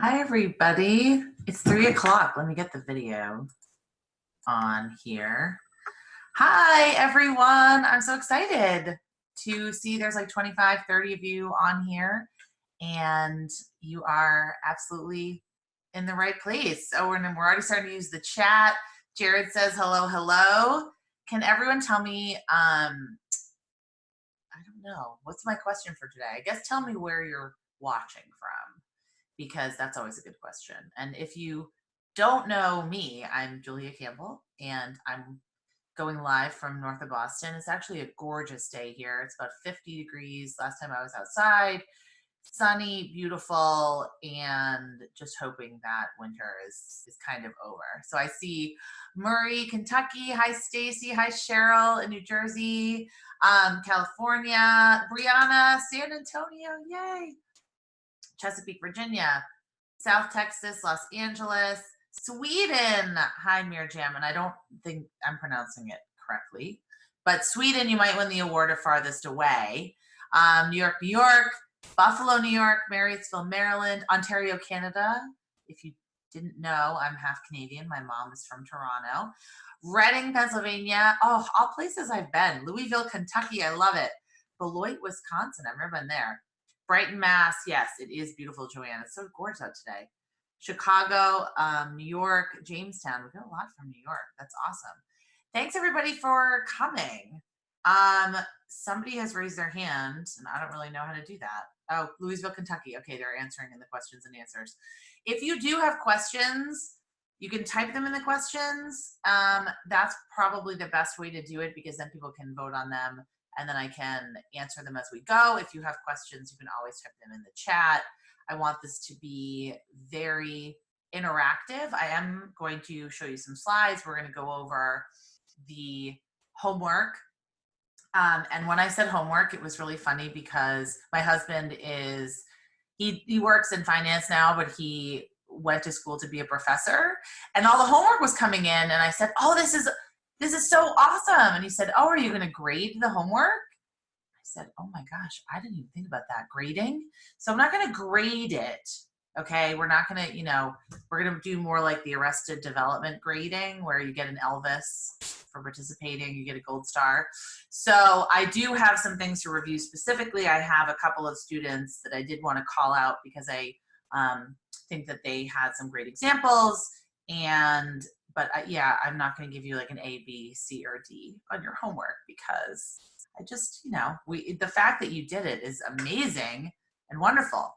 Hi, everybody. It's 3 o'clock. Let me get the video on here. Hi, everyone. I'm so excited to see there's like 25, 30 of you on here, and you are absolutely in the right place. Oh, and we're already starting to use the chat. Jared says, hello, hello. Can everyone tell me, I don't know, what's my question for today? I guess tell me where you're watching from, because that's always a good question. And if you don't know me, I'm Julia Campbell, and I'm going live from north of Boston. It's actually a gorgeous day here. It's about 50 degrees. Last time I was outside, sunny, beautiful, and just hoping that winter is kind of over. So I see Murray, Kentucky. Hi, Stacy. Hi, Cheryl in New Jersey, California, Brianna, San Antonio. Yay. Chesapeake, Virginia, South Texas, Los Angeles, Sweden. Hi, Mirjam, and I don't think I'm pronouncing it correctly, but Sweden, you might win the award of farthest away. New York, New York, Buffalo, New York, Marriottsville, Maryland, Ontario, Canada. If you didn't know, I'm half Canadian. My mom is from Toronto. Reading, Pennsylvania. Oh, all places I've been. Louisville, Kentucky. I love it. Beloit, Wisconsin. I've never been there. Brighton, Mass. Yes, it is beautiful, Joanne. It's so gorgeous out today. Chicago, New York, Jamestown. We got a lot from New York. That's awesome. Thanks, everybody, for coming. Somebody has raised their hand, and I don't really know how to do that. Oh, Louisville, Kentucky. Okay, they're answering in the questions and answers. If you do have questions, you can type them in the questions. That's probably the best way to do it, because then people can vote on them, and then I can answer them as we go. If you have questions, you can always type them in the chat. I want this to be very interactive. I am going to show you some slides. We're going to go over the homework. And when I said homework, it was really funny because my husband is, he works in finance now, but he went to school to be a professor, and all the homework was coming in, and I said, oh, this is so awesome. And he said, oh, are you going to grade the homework? I said, oh my gosh, I didn't even think about that, grading. So I'm not going to grade it. Okay, we're not going to, we're going to do more like the Arrested Development grading, where you get an Elvis for participating, you get a gold star. So I do have some things to review specifically. I have a couple of students that I did want to call out because I think that they had some great examples. But yeah, I'm not going to give you like an A, B, C, or D on your homework, because I just, the fact that you did it is amazing and wonderful.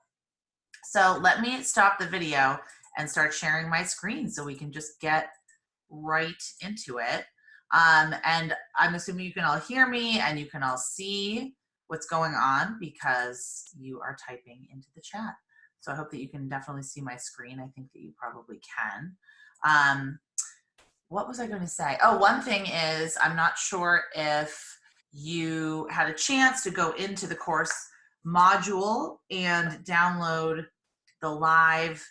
So let me stop the video and start sharing my screen so we can just get right into it. And I'm assuming you can all hear me and you can all see what's going on because you are typing into the chat. So I hope that you can definitely see my screen. I think that you probably can. What was I going to say? Oh, one thing is, I'm not sure if you had a chance to go into the course module and download the live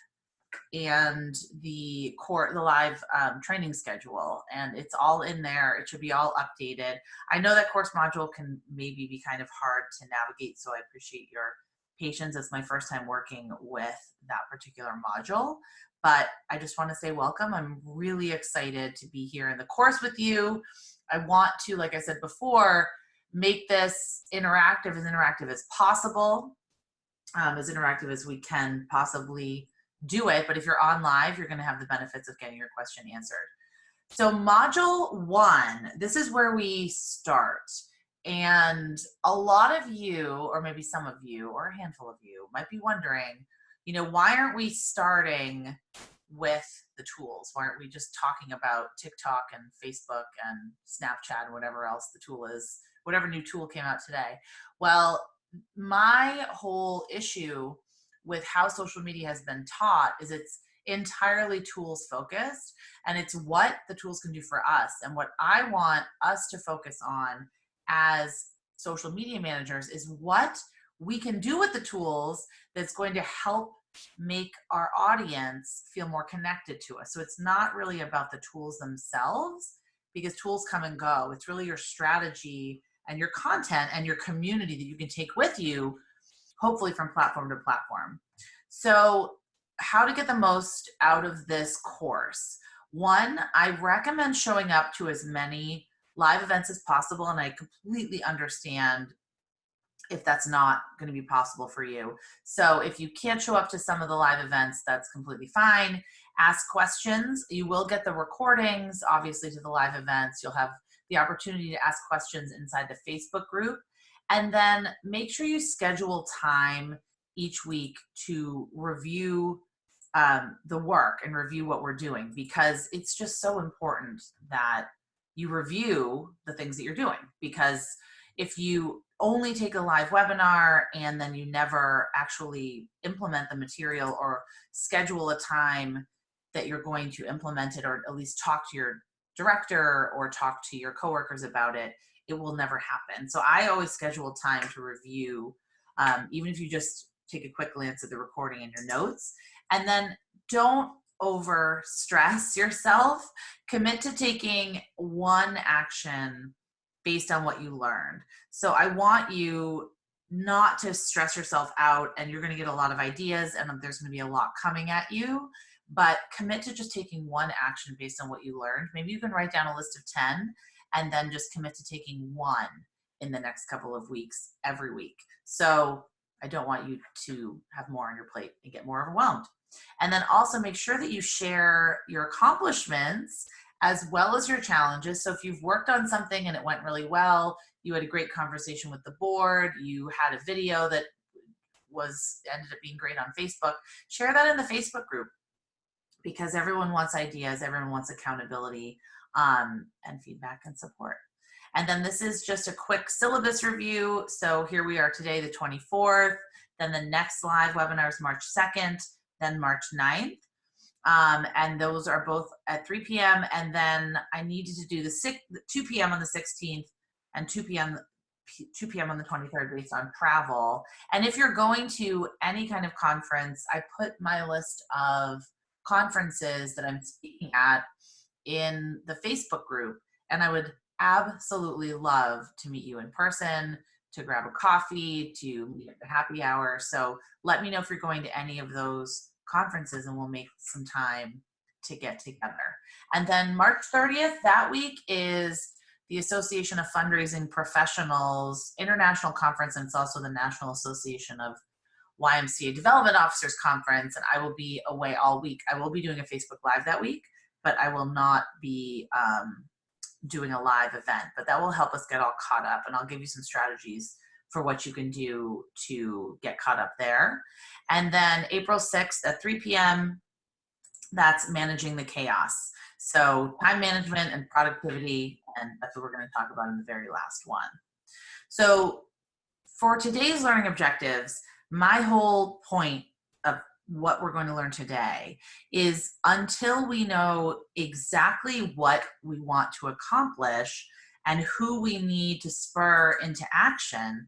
and the live training schedule, and it's all in there. It should be all updated. I know that course module can maybe be kind of hard to navigate, so I appreciate your patience. It's my first time working with that particular module, but I just want to say welcome. I'm really excited to be here in the course with you. I want to, like I said before, make this interactive as possible, as interactive as we can possibly do it. But if you're on live, you're going to have the benefits of getting your question answered. So module 1, this is where we start. And a lot of you, or maybe some of you, or a handful of you, might be wondering, why aren't we starting with the tools? Why aren't we just talking about TikTok and Facebook and Snapchat and whatever else the tool is, whatever new tool came out today? Well, my whole issue with how social media has been taught is it's entirely tools focused, and it's what the tools can do for us. And what I want us to focus on as social media managers is what we can do with the tools that's going to help make our audience feel more connected to us. So it's not really about the tools themselves, because tools come and go. It's really your strategy and your content and your community that you can take with you, hopefully from platform to platform. So how to get the most out of this course. One, I recommend showing up to as many live events as possible, and I completely understand if that's not going to be possible for you. So if you can't show up to some of the live events, that's completely fine. Ask questions. You will get the recordings, obviously, to the live events. You'll have the opportunity to ask questions inside the Facebook group. And then make sure you schedule time each week to review the work and review what we're doing, because it's just so important that you review the things that you're doing. Because if you only take a live webinar and then you never actually implement the material or schedule a time that you're going to implement it, or at least talk to your director or talk to your coworkers about it, it will never happen. So I always schedule time to review, even if you just take a quick glance at the recording and your notes. And then don't over stress yourself. Commit to taking one action based on what you learned. So I want you not to stress yourself out, and you're going to get a lot of ideas and there's going to be a lot coming at you, but commit to just taking one action based on what you learned. Maybe you can write down a list of 10 and then just commit to taking one in the next couple of weeks, every week. So I don't want you to have more on your plate and get more overwhelmed. And then also make sure that you share your accomplishments as well as your challenges. So if you've worked on something and it went really well, you had a great conversation with the board, you had a video that ended up being great on Facebook, share that in the Facebook group, because everyone wants ideas, everyone wants accountability, and feedback and support. And then this is just a quick syllabus review. So here we are today, the 24th, then the next live webinar is March 2nd, then March 9th. And those are both at 3 p.m. And then I needed to do the 2 p.m. on the 16th and 2 p.m. on the 23rd based on travel. And if you're going to any kind of conference, I put my list of conferences that I'm speaking at in the Facebook group. And I would absolutely love to meet you in person, to grab a coffee, to meet at the happy hour. So let me know if you're going to any of those conferences and we'll make some time to get together. And then March 30th, that week, is the Association of Fundraising Professionals International Conference, and it's also the National Association of YMCA Development Officers Conference, and I will be away all week. I will be doing a Facebook Live that week, but I will not be doing a live event, but that will help us get all caught up, and I'll give you some strategies for what you can do to get caught up there. And then April 6th at 3 p.m., that's Managing the Chaos. So time management and productivity, and that's what we're going to talk about in the very last one. So for today's learning objectives, my whole point of what we're going to learn today is, until we know exactly what we want to accomplish and who we need to spur into action,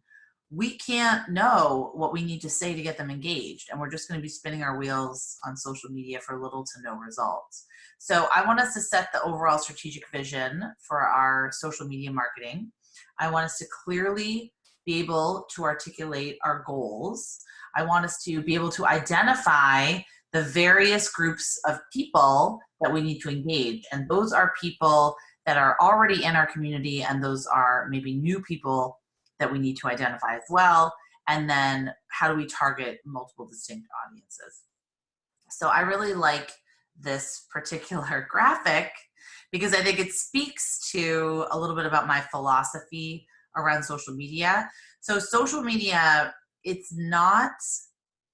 we can't know what we need to say to get them engaged. And we're just going to be spinning our wheels on social media for little to no results. So I want us to set the overall strategic vision for our social media marketing. I want us to clearly be able to articulate our goals. I want us to be able to identify the various groups of people that we need to engage. And those are people that are already in our community, and those are maybe new people that we need to identify as well. And then how do we target multiple distinct audiences? So I really like this particular graphic because I think it speaks to a little bit about my philosophy around social media. So social media, it's not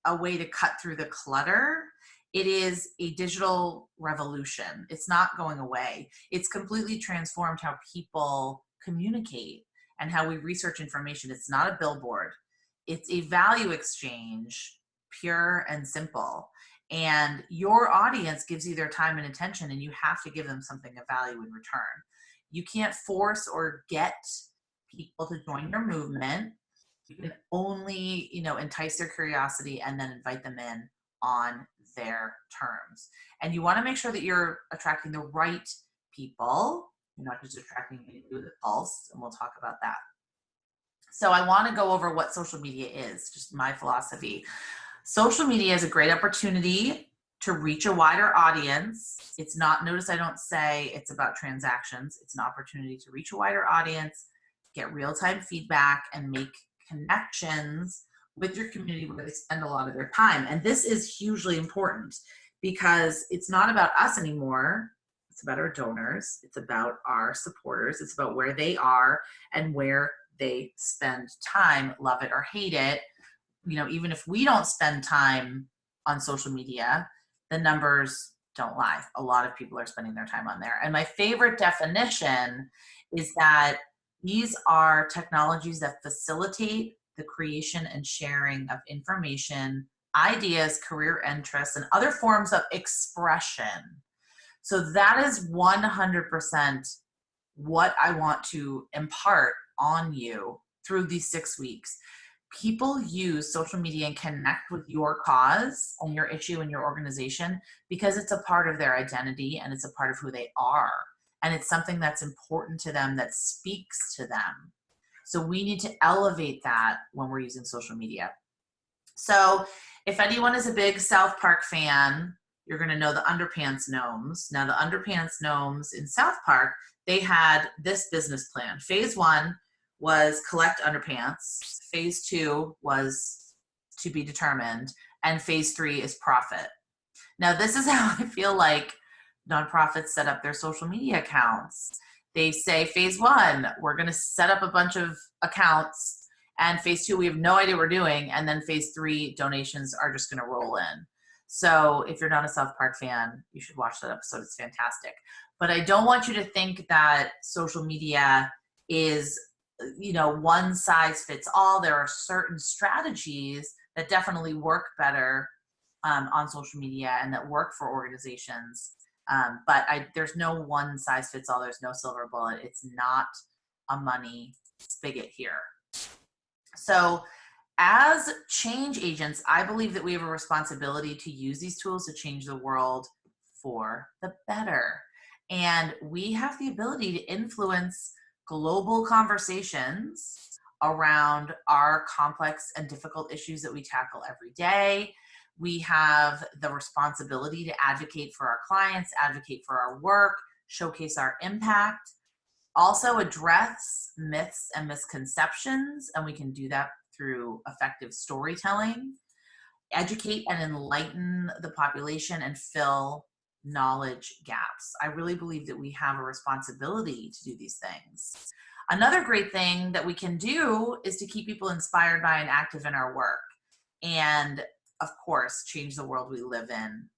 a way to cut through the clutter. It is a digital revolution. It's not going away. It's completely transformed how people communicate and how we research information. It's not a billboard. It's a value exchange, pure and simple. And your audience gives you their time and attention, and you have to give them something of value in return. You can't force or get people to join your movement. You can only, entice their curiosity and then invite them in on their terms. And you want to make sure that you're attracting the right people. You're not just attracting anybody with a pulse, and we'll talk about that. So I want to go over what social media is, just my philosophy. Social media is a great opportunity to reach a wider audience. It's not, notice I don't say it's about transactions. It's an opportunity to reach a wider audience, get real-time feedback, and make connections with your community where they spend a lot of their time. And this is hugely important because it's not about us anymore. It's about our donors. It's about our supporters. It's about where they are and where they spend time, love it or hate it. You know, even if we don't spend time on social media, the numbers don't lie. A lot of people are spending their time on there. And my favorite definition is that these are technologies that facilitate the creation and sharing of information, ideas, career interests, and other forms of expression. So that is 100% what I want to impart on you through these 6 weeks. People use social media and connect with your cause and your issue and your organization because it's a part of their identity and it's a part of who they are. And it's something that's important to them, that speaks to them. So we need to elevate that when we're using social media. So if anyone is a big South Park fan, you're going to know the Underpants Gnomes. Now the Underpants Gnomes in South Park, they had this business plan. Phase 1 was collect underpants. Phase 2 was to be determined. And phase 3 is profit. Now this is how I feel like nonprofits set up their social media accounts. They say phase 1, we're going to set up a bunch of accounts, and phase 2, we have no idea what we're doing, and then phase 3, donations are just going to roll in. So if you're not a South Park fan, you should watch that episode. It's fantastic. But I don't want you to think that social media is, you know, one size fits all. There are certain strategies that definitely work better on social media and that work for organizations. But there's no one size fits all. There's no silver bullet. It's not a money spigot here. So as change agents, I believe that we have a responsibility to use these tools to change the world for the better. And we have the ability to influence global conversations around our complex and difficult issues that we tackle every day. We have the responsibility to advocate for our clients, advocate for our work, showcase our impact, also address myths and misconceptions, and we can do that through effective storytelling, educate and enlighten the population, and fill knowledge gaps. I really believe that we have a responsibility to do these things. Another great thing that we can do is to keep people inspired by and active in our work. And of course, change the world we live in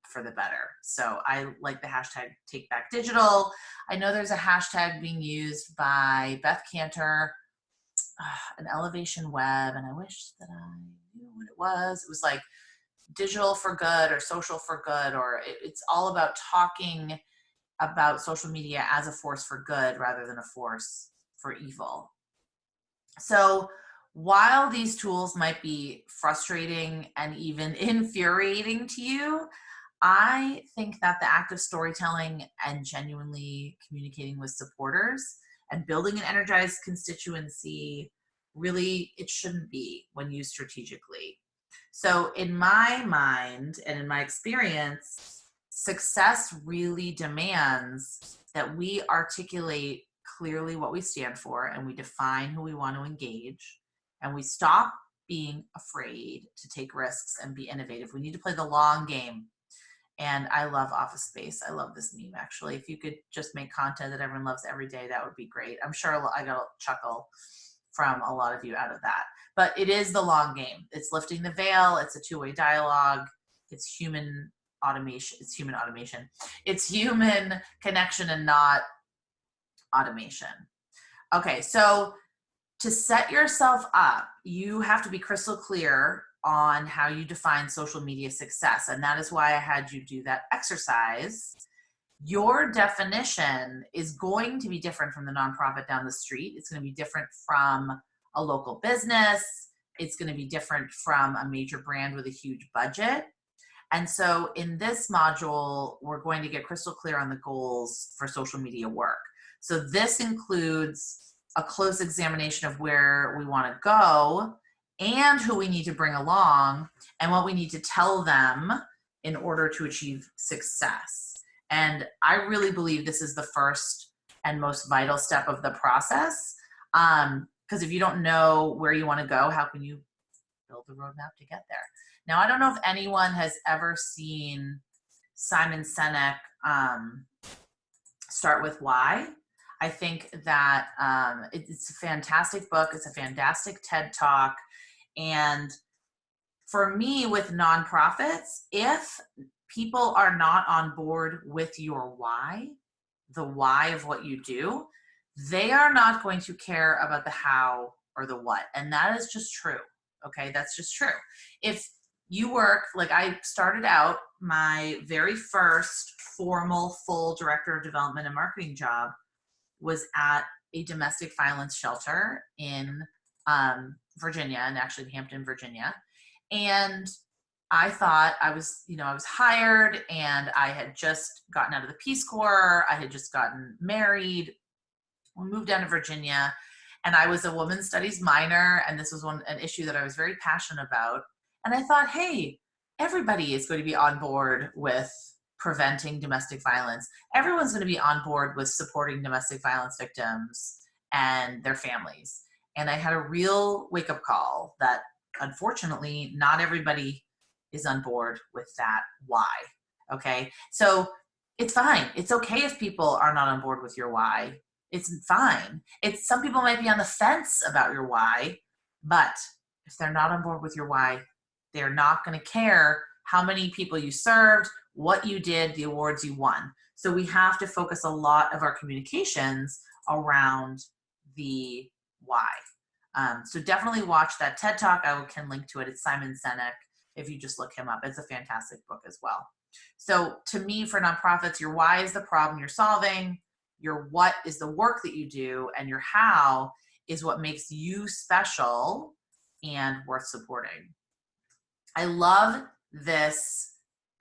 for the better. So I like the hashtag #TakeBackDigital. I know there's a hashtag being used by Beth Cantor, an Elevation Web, and I wish that I knew what it was. It was like digital for good or social for good, or it's all about talking about social media as a force for good rather than a force for evil. So while these tools might be frustrating and even infuriating to you, I think that the act of storytelling and genuinely communicating with supporters and building an energized constituency, really, it shouldn't be when used strategically. So in my mind and in my experience, success really demands that we articulate clearly what we stand for and we define who we want to engage, and we stop being afraid to take risks and be innovative. We need to play the long game. And I love Office Space. I love this meme, actually. If you could just make content that everyone loves every day, that would be great. I'm sure I got a chuckle from a lot of you out of that. But it is the long game. It's lifting the veil. It's a two-way dialogue. It's human automation. It's human automation. It's human connection and not automation. Okay, so to set yourself up, you have to be crystal clear on how you define social media success. And that is why I had you do that exercise. Your definition is going to be different from the nonprofit down the street. It's going to be different from a local business. It's going to be different from a major brand with a huge budget. And so in this module, we're going to get crystal clear on the goals for social media work. So this includes a close examination of where we want to go and who we need to bring along and what we need to tell them in order to achieve success. And I really believe this is the first and most vital step of the process. Because if you don't know where you want to go, how can you build the roadmap to get there? Now, I don't know if anyone has ever seen Simon Sinek Start With Why. I think that it's a fantastic book. It's a fantastic TED Talk. And for me, with nonprofits, if people are not on board with your why, the why of what you do, they are not going to care about the how or the what. And that is just true. Okay, that's just true. If you work, like I started out, my very first formal full director of development and marketing job was at a domestic violence shelter in Virginia, and actually Hampton, Virginia. And I thought I was hired, and I had just gotten out of the Peace Corps. I had just gotten married. We moved down to Virginia, and I was a women's studies minor, and this was an issue that I was very passionate about. And I thought, hey, everybody is going to be on board with preventing domestic violence. Everyone's going to be on board with supporting domestic violence victims and their families. And I had a real wake-up call that unfortunately not everybody is on board with that why. Okay, so it's fine. It's okay if people are not on board with your why. It's fine. Some people might be on the fence about your why, but if they're not on board with your why, they're not going to care how many people you served, what you did, the awards you won. So we have to focus a lot of our communications around the why. So definitely watch that TED Talk. I can link to it. It's Simon Sinek. If you just look him up, it's a fantastic book as well. So to me, for nonprofits, your why is the problem you're solving. Your what is the work that you do, and your how is what makes you special and worth supporting. I love this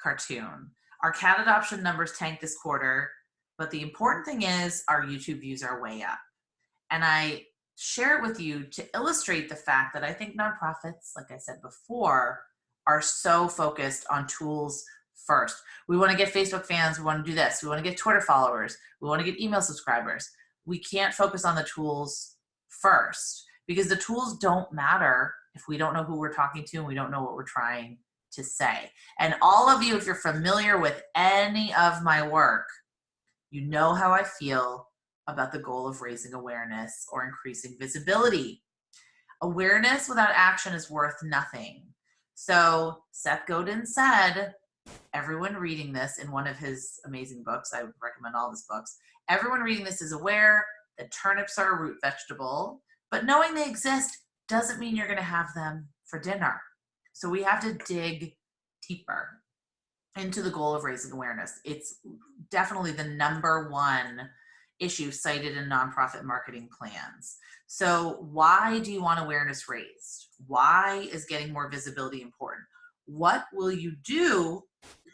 cartoon. Our cat adoption numbers tanked this quarter, but the important thing is our YouTube views are way up. And I share it with you to illustrate the fact that I think nonprofits, like I said before, are so focused on tools first. We want to get Facebook fans. We want to do this. We want to get Twitter followers. We want to get email subscribers. We can't focus on the tools first, because the tools don't matter if we don't know who we're talking to and we don't know what we're trying to say. And all of you, if you're familiar with any of my work, you know how I feel about the goal of raising awareness or increasing visibility. Awareness without action is worth nothing. So Seth Godin said, everyone reading this in one of his amazing books, I would recommend all his books, everyone reading this is aware that turnips are a root vegetable, but knowing they exist doesn't mean you're going to have them for dinner. So we have to dig deeper into the goal of raising awareness. It's definitely the #1 issue cited in nonprofit marketing plans. So why do you want awareness raised? Why is getting more visibility important? What will you do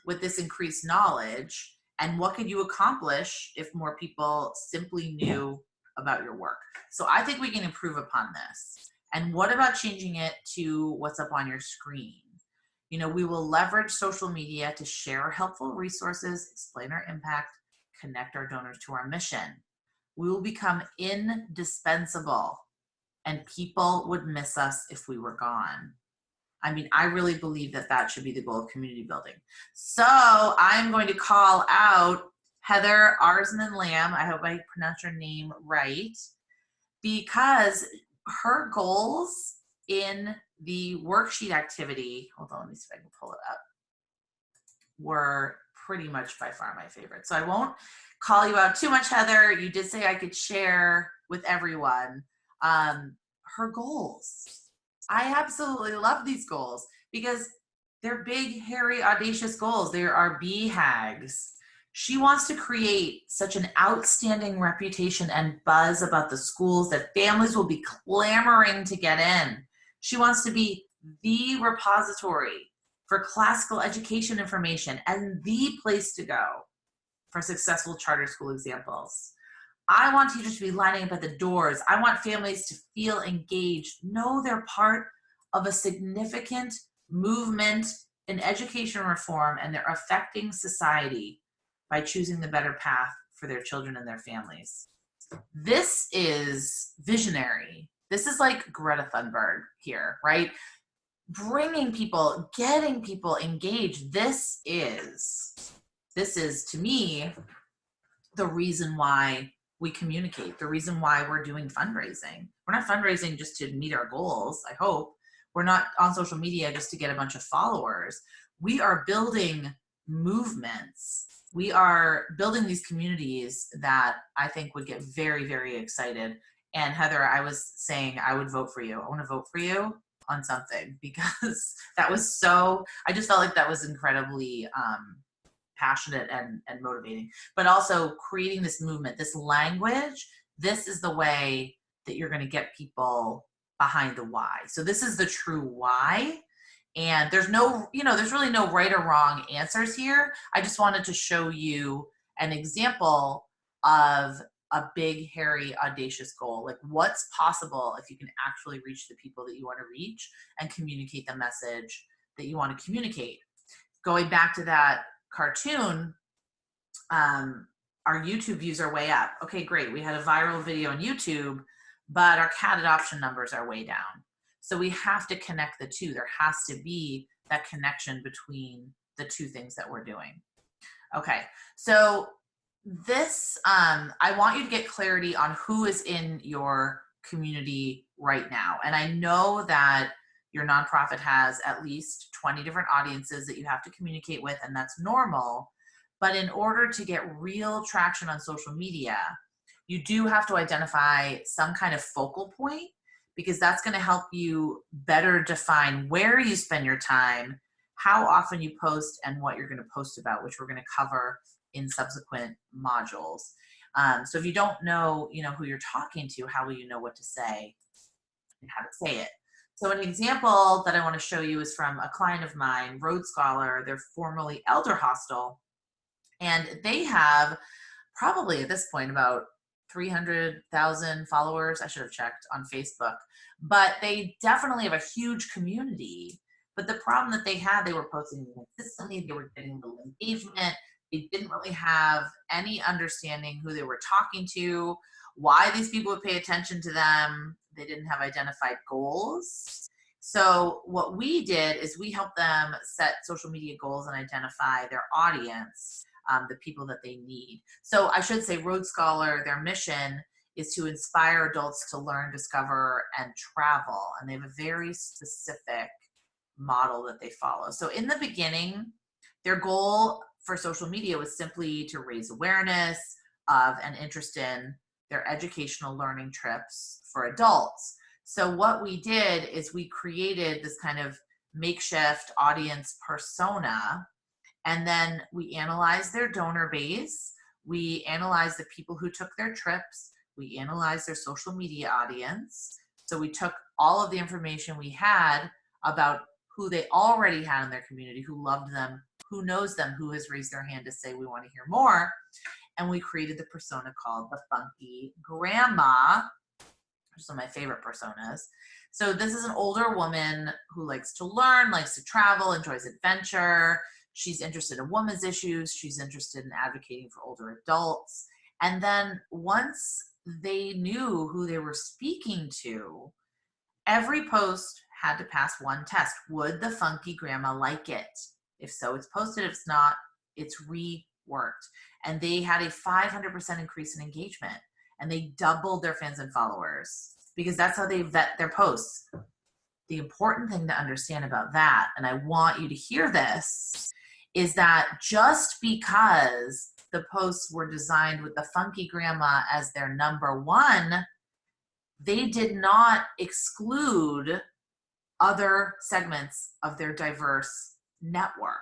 with this increased knowledge? And what could you accomplish if more people simply knew about your work? So I think we can improve upon this. And what about changing it to what's up on your screen? You know, we will leverage social media to share helpful resources, explain our impact, connect our donors to our mission. We will become indispensable, and people would miss us if we were gone. I mean, I really believe that that should be the goal of community building. So I'm going to call out Heather Arsman-Lamb. I hope I pronounced her name right, because her goals in the worksheet activity, hold on, let me see if I can pull it up, were pretty much by far my favorite. So I won't call you out too much, Heather. You did say I could share with everyone her goals. I absolutely love these goals because they're big, hairy, audacious goals. They are BHAGs. She wants to create such an outstanding reputation and buzz about the schools that families will be clamoring to get in. She wants to be the repository for classical education information and the place to go for successful charter school examples. I want teachers to be lining up at the doors. I want families to feel engaged, know they're part of a significant movement in education reform, and they're affecting society by choosing the better path for their children and their families. This is visionary. This is like Greta Thunberg here, right? Bringing people, getting people engaged. This is to me the reason why we communicate, the reason why we're doing fundraising. We're not fundraising just to meet our goals, I hope. We're not on social media just to get a bunch of followers. We are building movements. We are building these communities that I think would get very, very excited. And Heather, I was saying I would vote for you. I want to vote for you on something because that was so, I just felt like that was incredibly passionate and motivating, but also creating this movement, this language. This is the way that you're going to get people behind the why. So this is the true why. And there's no, there's really no right or wrong answers here. I just wanted to show you an example of a big, hairy, audacious goal. Like what's possible if you can actually reach the people that you want to reach and communicate the message that you want to communicate. Going back to that cartoon, our YouTube views are way up. Okay, great. We had a viral video on YouTube, but our cat adoption numbers are way down. So we have to connect the two. There has to be that connection between the two things that we're doing. Okay, so this, I want you to get clarity on who is in your community right now. And I know that your nonprofit has at least 20 different audiences that you have to communicate with, and that's normal. But in order to get real traction on social media, you do have to identify some kind of focal point, because that's going to help you better define where you spend your time, how often you post, and what you're going to post about, which we're going to cover in subsequent modules. So if you don't know, who you're talking to, how will you know what to say and how to say it? So an example that I want to show you is from a client of mine, Road Scholar. They're formerly Elder Hostel, and they have probably at this point about 300,000 followers. I should have checked on Facebook, but they definitely have a huge community. But the problem that they had, they were posting consistently, they were getting little engagement. They didn't really have any understanding who they were talking to, why these people would pay attention to them. They didn't have identified goals. So what we did is we helped them set social media goals and identify their audience, the people that they need. So I should say Road Scholar, their mission is to inspire adults to learn, discover, and travel. And they have a very specific model that they follow. So in the beginning, their goal for social media was simply to raise awareness of and interest in their educational learning trips for adults. So what we did is we created this kind of makeshift audience persona, and then we analyzed their donor base. We analyzed the people who took their trips. We analyzed their social media audience. So we took all of the information we had about who they already had in their community, who loved them, who knows them, who has raised their hand to say, we want to hear more. And we created the persona called the Funky Grandma, which is one of my favorite personas. So this is an older woman who likes to learn, likes to travel, enjoys adventure. She's interested in women's issues. She's interested in advocating for older adults. And then once they knew who they were speaking to, every post had to pass one test. Would the Funky Grandma like it? If so, it's posted. If it's not, it's reworked. And they had a 500% increase in engagement, and they doubled their fans and followers, because that's how they vet their posts. The important thing to understand about that, and I want you to hear this, is that just because the posts were designed with the Funky Grandma as their number one, they did not exclude other segments of their diverse network.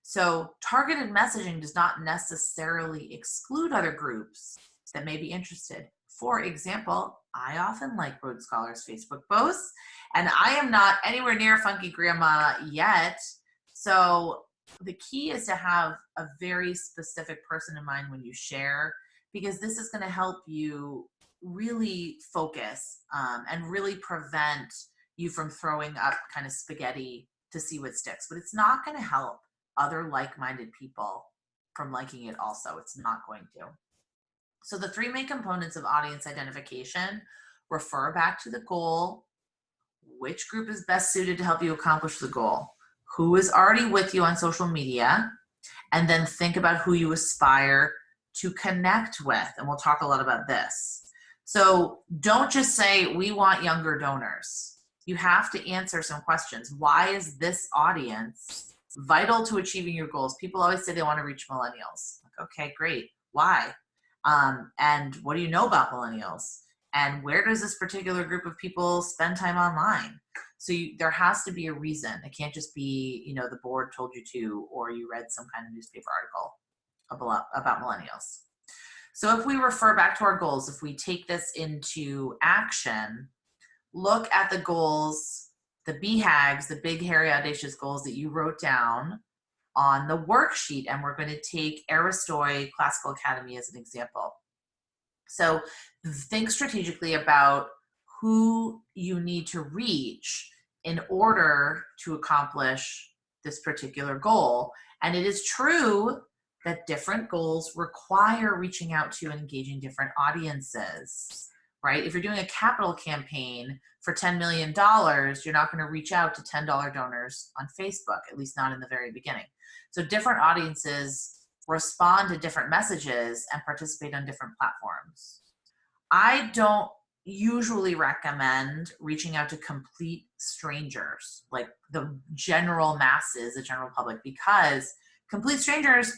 So targeted messaging does not necessarily exclude other groups that may be interested. For example, I often like Road Scholar's Facebook posts, and I am not anywhere near Funky Grandma yet. So the key is to have a very specific person in mind when you share, because this is going to help you really focus and really prevent you from throwing up kind of spaghetti to see what sticks, but it's not going to help other like-minded people from liking it also. It's not going to. So the three main components of audience identification: refer back to the goal, which group is best suited to help you accomplish the goal, who is already with you on social media, and then think about who you aspire to connect with. And we'll talk a lot about this. So don't just say, we want younger donors. You have to answer some questions. Why is this audience vital to achieving your goals? People always say they want to reach millennials. Like, okay, great. Why? And what do you know about millennials? And where does this particular group of people spend time online? So there has to be a reason. It can't just be, you know, the board told you to, or you read some kind of newspaper article about millennials. So if we refer back to our goals, if we take this into action, look at the goals, the BHAGs, the big, hairy, audacious goals that you wrote down on the worksheet. And we're going to take Aristoi Classical Academy as an example. So think strategically about who you need to reach in order to accomplish this particular goal. And it is true that different goals require reaching out to and engaging different audiences, right? If you're doing a capital campaign for $10 million, you're not going to reach out to $10 donors on Facebook, at least not in the very beginning. So different audiences respond to different messages and participate on different platforms. I don't usually recommend reaching out to complete strangers, like the general masses, the general public, because complete strangers,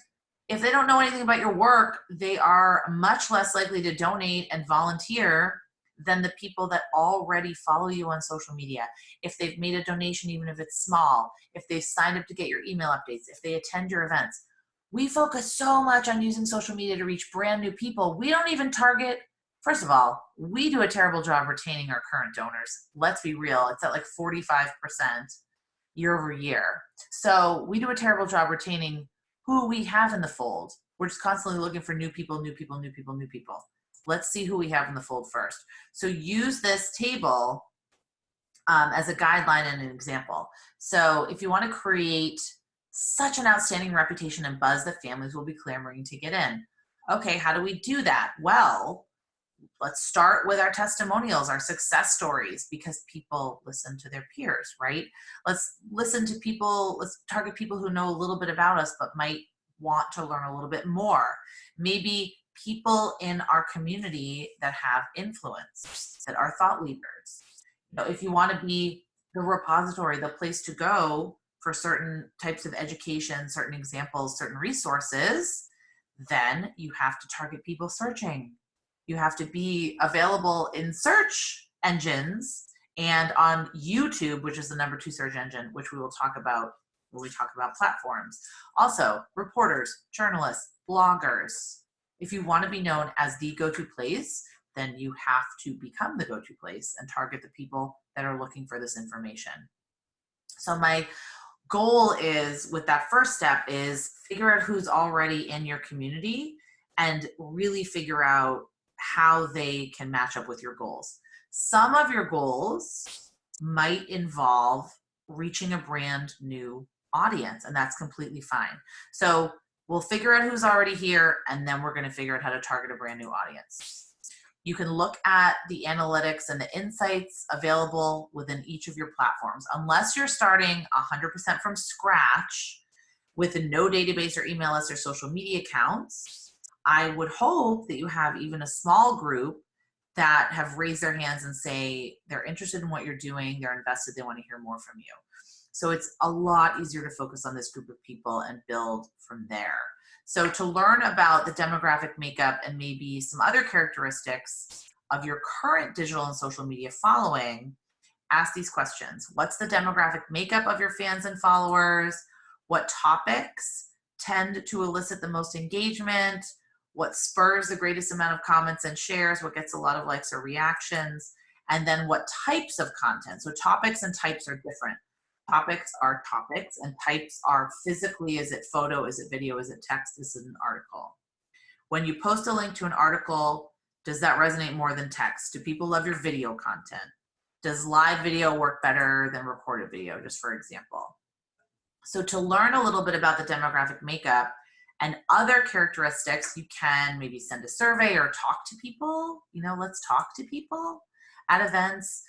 if they don't know anything about your work, they are much less likely to donate and volunteer than the people that already follow you on social media. If they've made a donation, even if it's small, if they've signed up to get your email updates, if they attend your events. We focus so much on using social media to reach brand new people. We don't even target. First of all, we do a terrible job retaining our current donors. Let's be real. It's at like 45% year over year. So we do a terrible job retaining who we have in the fold. We're just constantly looking for new people, new people, new people, new people. Let's see who we have in the fold first. So use this table as a guideline and an example. So if you want to create such an outstanding reputation and buzz that families will be clamoring to get in. Okay, how do we do that? Well, let's start with our testimonials, our success stories, because people listen to their peers, right? Let's listen to people, let's target people who know a little bit about us, but might want to learn a little bit more. Maybe people in our community that have influence, that are thought leaders. You know, if you want to be the repository, the place to go for certain types of education, certain examples, certain resources, then you have to target people searching. You have to be available in search engines and on YouTube, which is the #2 search engine, which we will talk about when we talk about platforms. Also, reporters, journalists, bloggers. If you want to be known as the go-to place, then you have to become the go-to place and target the people that are looking for this information. So my goal is, with that first step, is figure out who's already in your community and really figure out how they can match up with your goals. Some of your goals might involve reaching a brand new audience, and that's completely fine. So we'll figure out who's already here, and then we're going to figure out how to target a brand new audience. You can look at the analytics and the insights available within each of your platforms. Unless you're starting 100% from scratch with no database or email list or social media accounts, I would hope that you have even a small group that have raised their hands and say they're interested in what you're doing, they're invested, they want to hear more from you. So it's a lot easier to focus on this group of people and build from there. So to learn about the demographic makeup and maybe some other characteristics of your current digital and social media following, ask these questions. What's the demographic makeup of your fans and followers? What topics tend to elicit the most engagement? What spurs the greatest amount of comments and shares? What gets a lot of likes or reactions? And then what types of content? So topics and types are different. Topics are topics, and types are physically, is it photo, is it video, is it text, is it an article? When you post a link to an article, does that resonate more than text? Do people love your video content? Does live video work better than recorded video, just for example? So to learn a little bit about the demographic makeup and other characteristics, you can maybe send a survey or talk to people. Let's talk to people at events,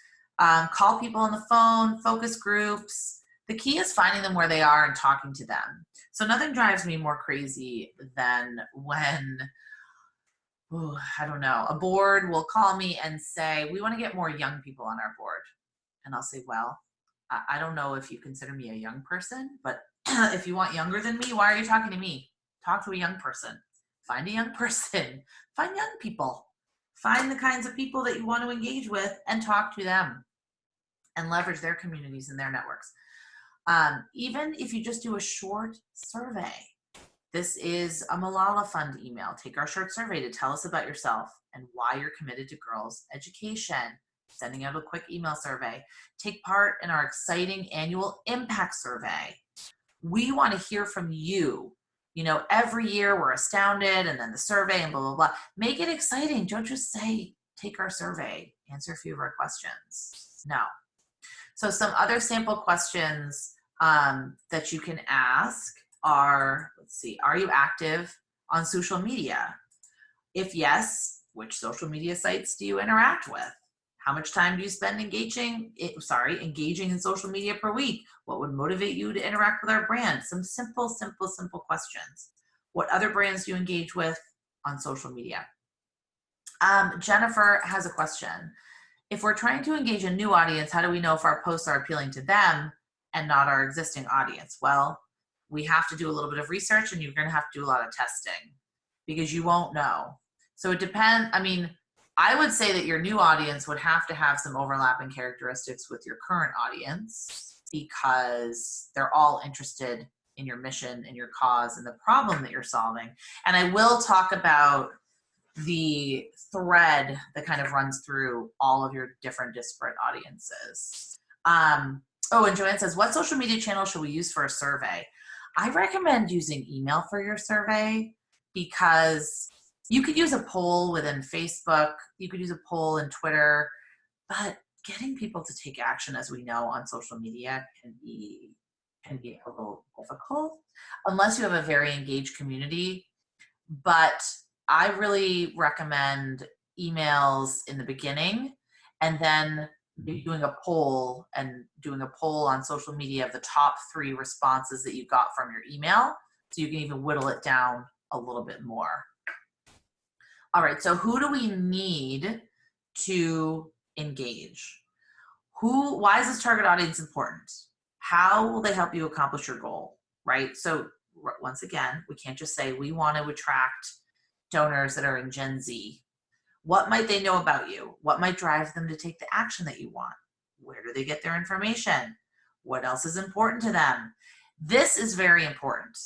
call people on the phone, focus groups. The key is finding them where they are and talking to them. So nothing drives me more crazy than when, I don't know, a board will call me and say, we want to get more young people on our board. And I'll say, well, I don't know if you consider me a young person, but if you want younger than me, why are you talking to me? Talk to a young person. Find a young person. Find young people. Find the kinds of people that you want to engage with and talk to them and leverage their communities and their networks. Even if you just do a short survey, this is a Malala Fund email. Take our short survey to tell us about yourself and why you're committed to girls' education. Sending out a quick email survey. Take part in our exciting annual impact survey. We want to hear from you. Every year we're astounded, and then the survey and blah, blah, blah. Make it exciting. Don't just say, take our survey, answer a few of our questions. No. So some other sample questions that you can ask are, let's see, are you active on social media? If yes, which social media sites do you interact with? How much time do you spend engaging in social media per week? What would motivate you to interact with our brand? Some simple questions. What other brands do you engage with on social media? Jennifer has a question. If we're trying to engage a new audience, how do we know if our posts are appealing to them and not our existing audience? Well, we have to do a little bit of research, and you're going to have to do a lot of testing because you won't know. So it depends. I would say that your new audience would have to have some overlapping characteristics with your current audience because they're all interested in your mission and your cause and the problem that you're solving. And I will talk about the thread that kind of runs through all of your different disparate audiences. And Joanne says, what social media channel should we use for a survey? I recommend using email for your survey because you could use a poll within Facebook, you could use a poll in Twitter, but getting people to take action, as we know, on social media can be a little difficult unless you have a very engaged community. But I really recommend emails in the beginning, and then doing a poll on social media of the top 3 responses that you got from your email, so you can even whittle it down a little bit more. All right, so who do we need to engage? Why is this target audience important? How will they help you accomplish your goal, right? So once again, we can't just say we want to attract donors that are in Gen Z. What might they know about you? What might drive them to take the action that you want? Where do they get their information? What else is important to them? This is very important.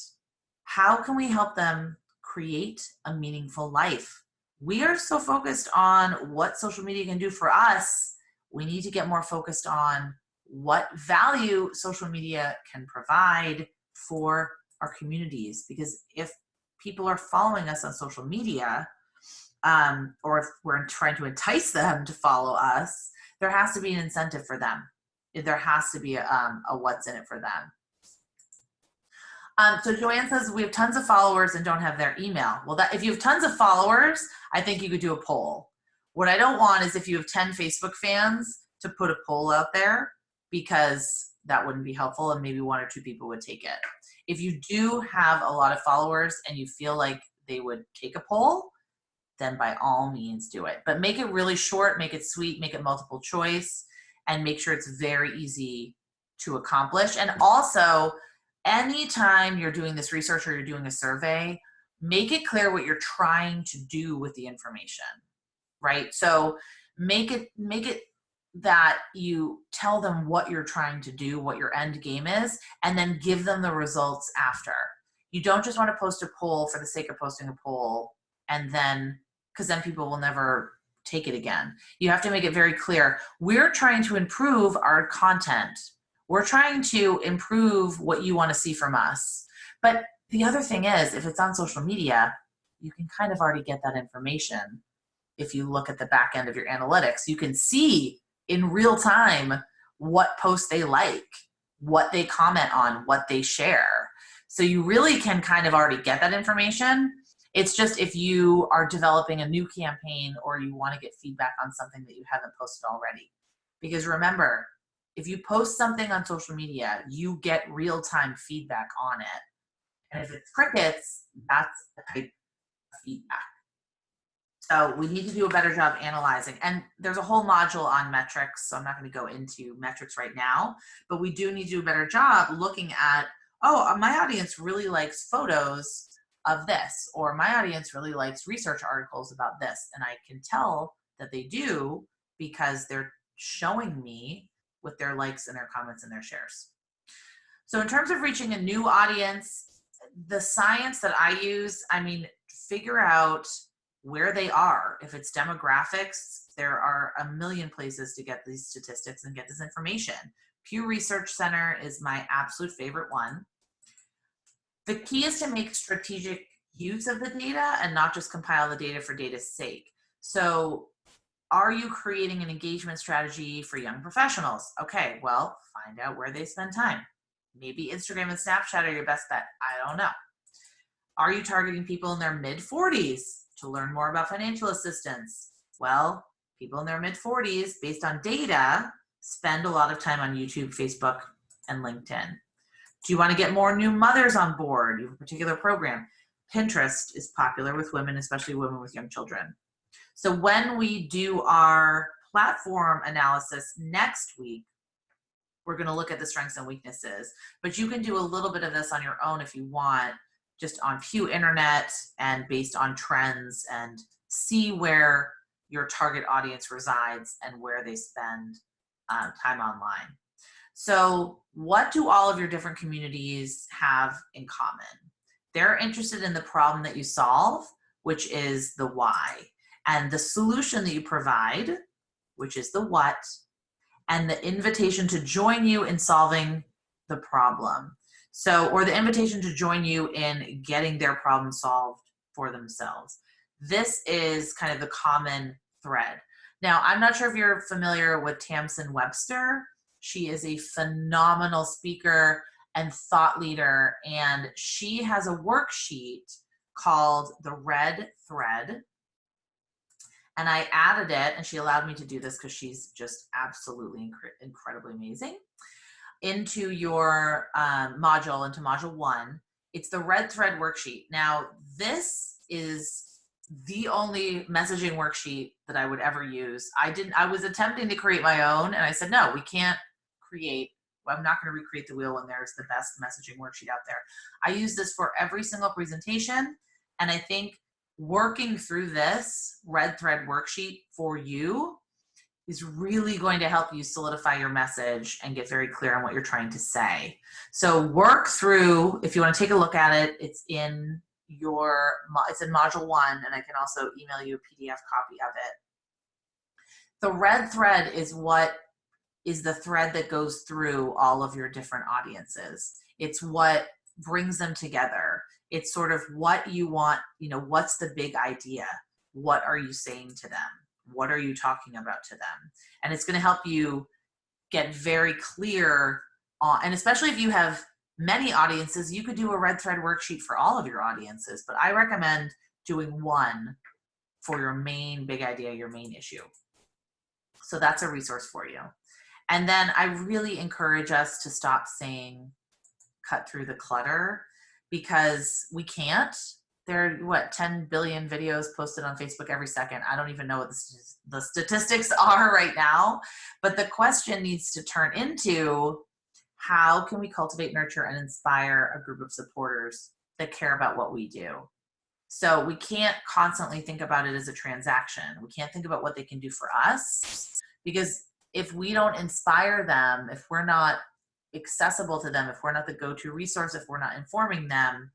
How can we help them create a meaningful life? We are so focused on what social media can do for us. We need to get more focused on what value social media can provide for our communities. Because if people are following us on social media, or if we're trying to entice them to follow us, there has to be an incentive for them. There has to be a what's in it for them. So Joanne says, we have tons of followers and don't have their email. Well, if you have tons of followers, I think you could do a poll. What I don't want is if you have 10 Facebook fans to put a poll out there, because that wouldn't be helpful and maybe 1 or 2 people would take it. If you do have a lot of followers and you feel like they would take a poll, then by all means do it. But make it really short, make it sweet, make it multiple choice, and make sure it's very easy to accomplish. And also, anytime you're doing this research or you're doing a survey, make it clear what you're trying to do with the information, right? So make it that you tell them what you're trying to do, what your end game is, and then give them the results after. You don't just want to post a poll for the sake of posting a poll, and then, because then people will never take it again. You have to make it very clear. We're trying to improve our content. We're trying to improve what you want to see from us. But the other thing is, if it's on social media, you can kind of already get that information. If you look at the back end of your analytics, you can see in real time what posts they like. what they comment on, what they share. So you really can kind of already get that information. It's just if you are developing a new campaign or you want to get feedback on something that you haven't posted already. Because remember, if you post something on social media, you get real-time feedback on it. And if it's crickets, that's the type of feedback. So we need to do a better job analyzing. And there's a whole module on metrics, so I'm not going to go into metrics right now, but we do need to do a better job looking at, oh, my audience really likes photos of this, or my audience really likes research articles about this. And I can tell that they do because they're showing me with their likes and their comments and their shares. So in terms of reaching a new audience, the science that I use, I mean, figure out where they are. If it's demographics, there are a million places to get these statistics and get this information. Pew Research Center is my absolute favorite one. The key is to make strategic use of the data and not just compile the data for data's sake. So are you creating an engagement strategy for young professionals? Okay, well, find out where they spend time. Maybe Instagram and Snapchat are your best bet. I don't know. Are you targeting people in their mid-40s to learn more about financial assistance? Well, people in their mid-40s, based on data, spend a lot of time on YouTube, Facebook, and LinkedIn. Do you want to get more new mothers on board? You have a particular program. Pinterest is popular with women, especially women with young children. So when we do our platform analysis next week, we're going to look at the strengths and weaknesses, but you can do a little bit of this on your own if you want, just on Pew Internet and based on trends, and see where your target audience resides and where they spend time online. So what do all of your different communities have in common? They're interested in the problem that you solve, which is the why, and the solution that you provide, which is the what, and the invitation to join you in solving the problem. So, or the invitation to join you in getting their problem solved for themselves. This is kind of the common thread. Now, I'm not sure if you're familiar with Tamsen Webster. She is a phenomenal speaker and thought leader, and she has a worksheet called the Red Thread. And I added it, and she allowed me to do this because she's just absolutely incredibly amazing, into your module, into module 1. It's the Red Thread worksheet. Now, this is the only messaging worksheet that I would ever use. I was attempting to create my own, and I said, no, we can't create, I'm not going to recreate the wheel when there's the best messaging worksheet out there. I use this for every single presentation, and I think working through this Red Thread worksheet for you is really going to help you solidify your message and get very clear on what you're trying to say. So work through, if you want to take a look at it, it's in module 1, and I can also email you a PDF copy of it. The red thread is what is the thread that goes through all of your different audiences. It's what brings them together. It's sort of what you want, what's the big idea? What are you saying to them? What are you talking about to them? And it's going to help you get very clear on, and especially if you have many audiences, you could do a Red Thread worksheet for all of your audiences, but I recommend doing one for your main big idea, your main issue. So that's a resource for you. And then I really encourage us to stop saying, cut through the clutter, because we can't. There are, 10 billion videos posted on Facebook every second. I don't even know what the statistics are right now, but the question needs to turn into, how can we cultivate, nurture, and inspire a group of supporters that care about what we do? So we can't constantly think about it as a transaction. We can't think about what they can do for us, because if we don't inspire them, if we're not accessible to them, if we're not the go-to resource, if we're not informing them,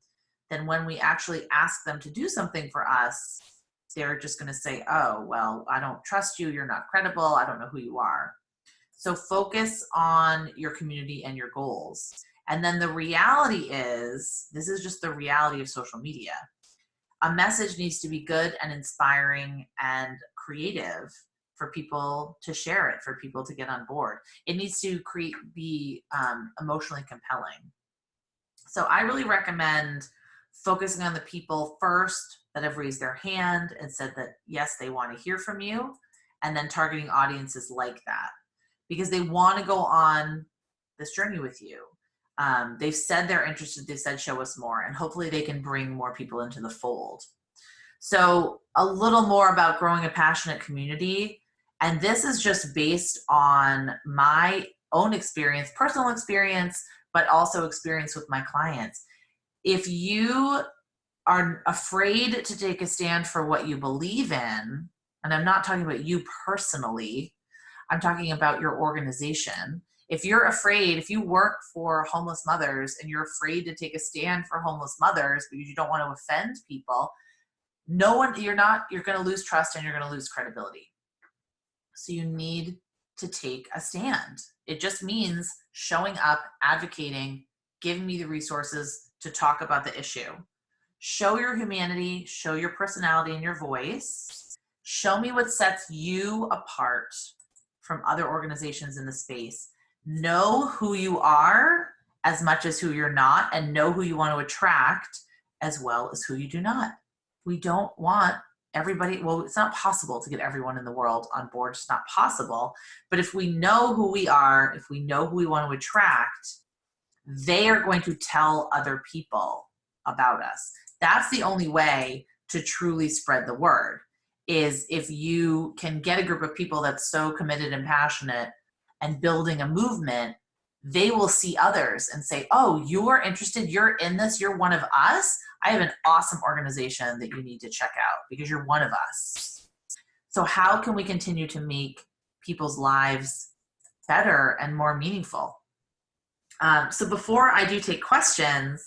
then when we actually ask them to do something for us, they're just going to say, oh, well, I don't trust you. You're not credible. I don't know who you are. So focus on your community and your goals. And then the reality is, this is just the reality of social media. A message needs to be good and inspiring and creative for people to share it, for people to get on board. It needs to be emotionally compelling. So I really recommend focusing on the people first that have raised their hand and said that, yes, they want to hear from you, and then targeting audiences like that because they want to go on this journey with you. They've said they're interested. They've said, show us more, and hopefully they can bring more people into the fold. So a little more about growing a passionate community. And this is just based on my own experience, personal experience, but also experience with my clients. If you are afraid to take a stand for what you believe in, and I'm not talking about you personally, I'm talking about your organization. If you're afraid, if you work for homeless mothers and you're afraid to take a stand for homeless mothers because you don't want to offend people, you're going to lose trust and you're going to lose credibility. So you need to take a stand. It just means showing up, advocating, giving me the resources to talk about the issue. Show your humanity, show your personality and your voice. Show me what sets you apart from other organizations in the space. Know who you are as much as who you're not, and know who you want to attract as well as who you do not. We don't want everybody, well, it's not possible to get everyone in the world on board. It's not possible. But if we know who we are, if we know who we want to attract, they are going to tell other people about us. That's the only way to truly spread the word, is if you can get a group of people that's so committed and passionate and building a movement, they will see others and say, oh, you're interested, you're in this, you're one of us. I have an awesome organization that you need to check out because you're one of us. So how can we continue to make people's lives better and more meaningful? So before I do take questions,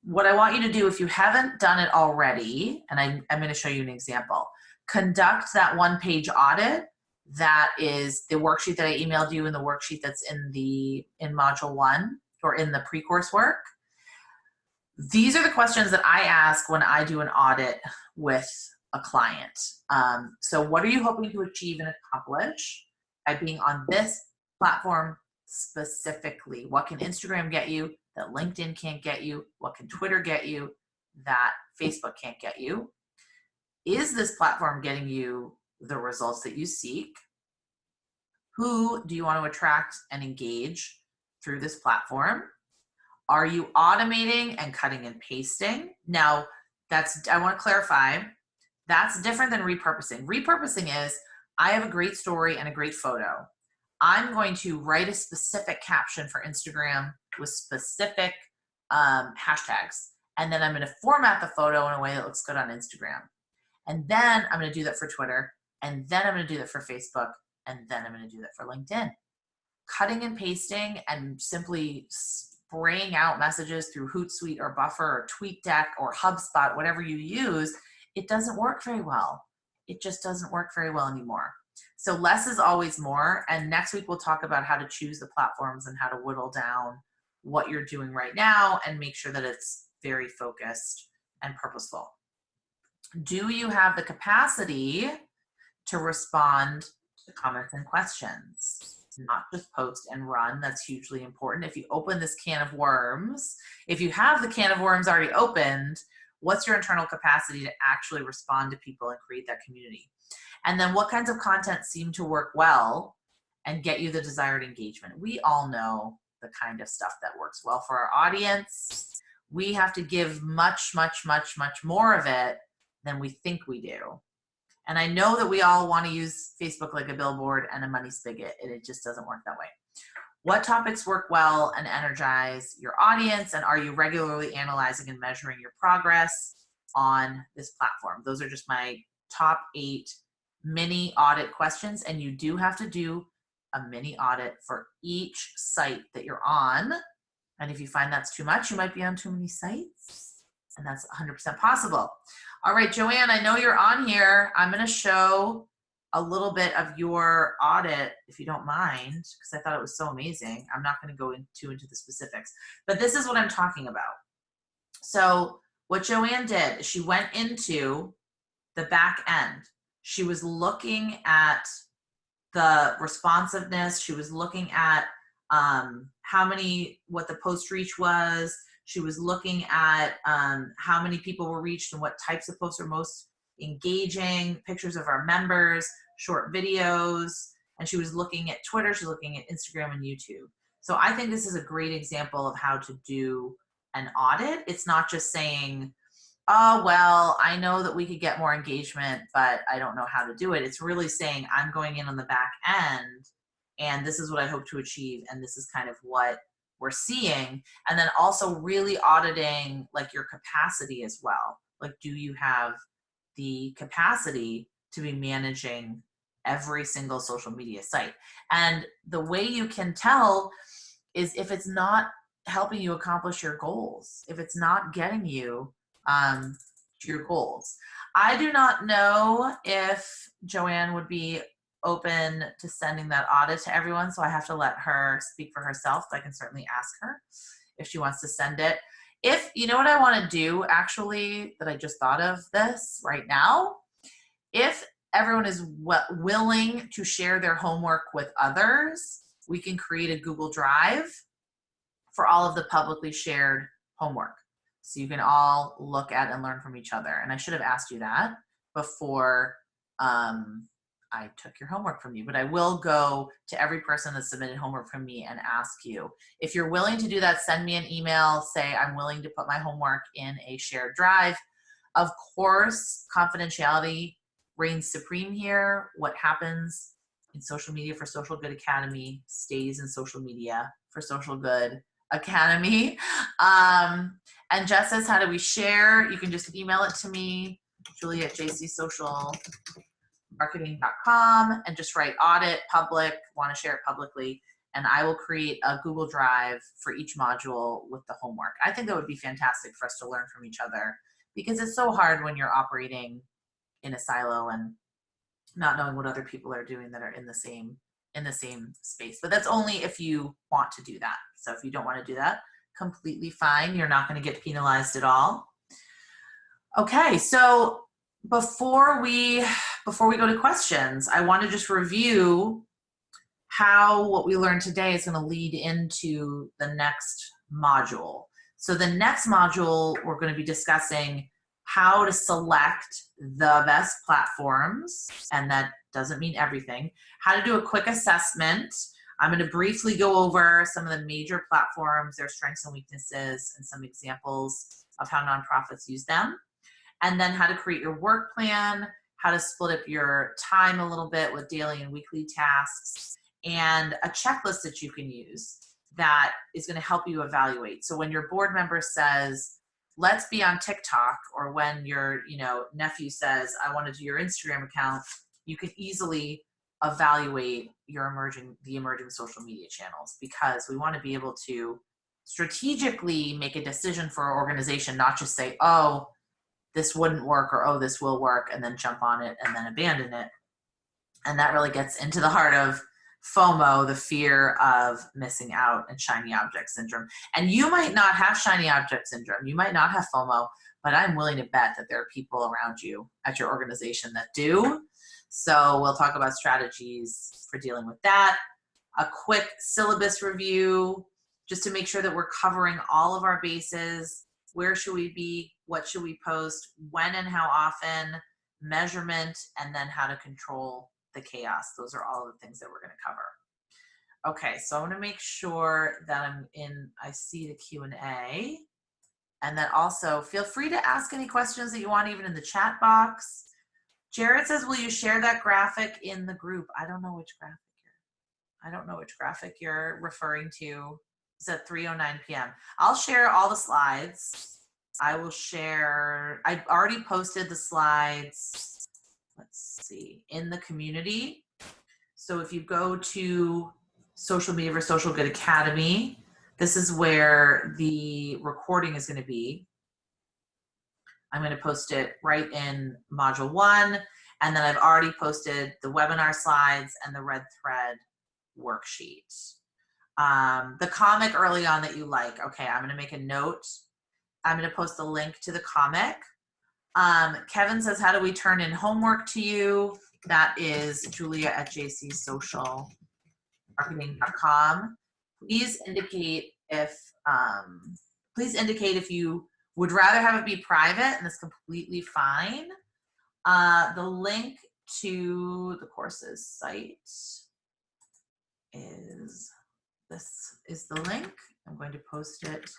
what I want you to do, if you haven't done it already, and I'm going to show you an example, conduct that one-page audit. That is the worksheet that I emailed you and the worksheet that's in module 1 or in the pre-course work. These are the questions that I ask when I do an audit with a client. So what are you hoping to achieve and accomplish by being on this platform specifically? What can Instagram get you that LinkedIn can't get you? What can Twitter get you that Facebook can't get you? Is this platform getting you the results that you seek? Who do you want to attract and engage through this platform? Are you automating and cutting and pasting? Now, I want to clarify, that's different than repurposing. Repurposing is, I have a great story and a great photo. I'm going to write a specific caption for Instagram with specific hashtags. And then I'm going to format the photo in a way that looks good on Instagram. And then I'm going to do that for Twitter. And then I'm going to do that for Facebook. And then I'm going to do that for LinkedIn. Cutting and pasting and simply spraying out messages through Hootsuite or Buffer or TweetDeck or HubSpot, whatever you use, it doesn't work very well. It just doesn't work very well anymore. So less is always more. And next week we'll talk about how to choose the platforms and how to whittle down what you're doing right now and make sure that it's very focused and purposeful. Do you have the capacity to respond to comments and questions? Not just post and run. That's hugely important. If you open this can of worms, if you have the can of worms already opened, what's your internal capacity to actually respond to people and create that community? And then what kinds of content seem to work well and get you the desired engagement? We all know the kind of stuff that works well for our audience. We have to give much, much, much, much more of it than we think we do. And I know that we all want to use Facebook like a billboard and a money spigot, and it just doesn't work that way. What topics work well and energize your audience, and are you regularly analyzing and measuring your progress on this platform? Those are just my top 8 mini audit questions, and you do have to do a mini audit for each site that you're on. And if you find that's too much, you might be on too many sites, and that's 100% possible. All right, Joanne, I know you're on here. I'm going to show a little bit of your audit, if you don't mind, because I thought it was so amazing. I'm not going to go into the specifics, but this is what I'm talking about. So what Joanne did is she went into the back end. She was looking at the responsiveness. She was looking at what the post reach was. She was looking at how many people were reached and what types of posts are most engaging, pictures of our members, short videos, and she was looking at Twitter, she's looking at Instagram and YouTube. So I think this is a great example of how to do an audit. It's not just saying, oh, well, I know that we could get more engagement, but I don't know how to do it. It's really saying, I'm going in on the back end, and this is what I hope to achieve, and this is kind of what we're seeing. And then also really auditing like your capacity as well. Like, do you have the capacity to be managing every single social media site? And the way you can tell is if it's not helping you accomplish your goals, if it's not getting you to your goals. I do not know if Joanne would be open to sending that audit to everyone, so I have to let her speak for herself, but I can certainly ask her if she wants to send it. If, you know what I want to do, actually, that I just thought of this right now, if everyone is willing to share their homework with others, we can create a Google Drive for all of the publicly shared homework. So you can all look at and learn from each other. And I should have asked you that before I took your homework from you, but I will go to every person that submitted homework from me and ask you. If you're willing to do that, send me an email, say I'm willing to put my homework in a shared drive. Of course, confidentiality reigns supreme here. What happens in Social Media for Social Good Academy stays in Social Media for Social Good Academy. And Jess says, how do we share? You can just email it to me, Julie at jcsocialmarketing.com, and just write audit, public, want to share it publicly, and I will create a Google Drive for each module with the homework. I think that would be fantastic for us to learn from each other, because it's so hard when you're operating in a silo and not knowing what other people are doing that are in the same space. But that's only if you want to do that. So if you don't want to do that, completely fine. You're not going to get penalized at all. Okay, so before we go to questions, I want to just review how what we learned today is going to lead into the next module. So the next module, we're going to be discussing how to select the best platforms, and that doesn't mean everything, how to do a quick assessment. I'm going to briefly go over some of the major platforms, their strengths and weaknesses, and some examples of how nonprofits use them. And then how to create your work plan, how to split up your time a little bit with daily and weekly tasks, and a checklist that you can use that is going to help you evaluate. So when your board member says, let's be on TikTok, or when your nephew says, I want to do your Instagram account, you can easily evaluate the emerging social media channels, because we want to be able to strategically make a decision for our organization, not just say, oh, this wouldn't work, or oh, this will work, and then jump on it and then abandon it. And that really gets into the heart of FOMO, the fear of missing out, and shiny object syndrome. And you might not have shiny object syndrome, you might not have FOMO, but I'm willing to bet that there are people around you at your organization that do. So we'll talk about strategies for dealing with that. A quick syllabus review, just to make sure that we're covering all of our bases. Where should we be? What should we post? When and how often? Measurement, and then how to control the chaos. Those are all the things that we're going to cover. Okay, so I'm going to make sure that I see the Q&A. And then also feel free to ask any questions that you want, even in the chat box. Jared says, will you share that graphic in the group? I don't know which graphic you're referring to. It's at 3:09 p.m. I'll share all the slides. I already posted the slides, let's see, in the community. So if you go to Social Media for Social Good Academy, this is where the recording is going to be. I'm going to post it right in module 1, and then I've already posted the webinar slides and the red thread worksheet. The comic early on that you like, okay, I'm going to make a note. I'm going to post a link to the comic. Kevin says, how do we turn in homework to you? That is Julia at jcsocialmarketing.com. Please indicate if you would rather have it be private, and it's completely fine. The link to the courses site is, this is the link. I'm going to post it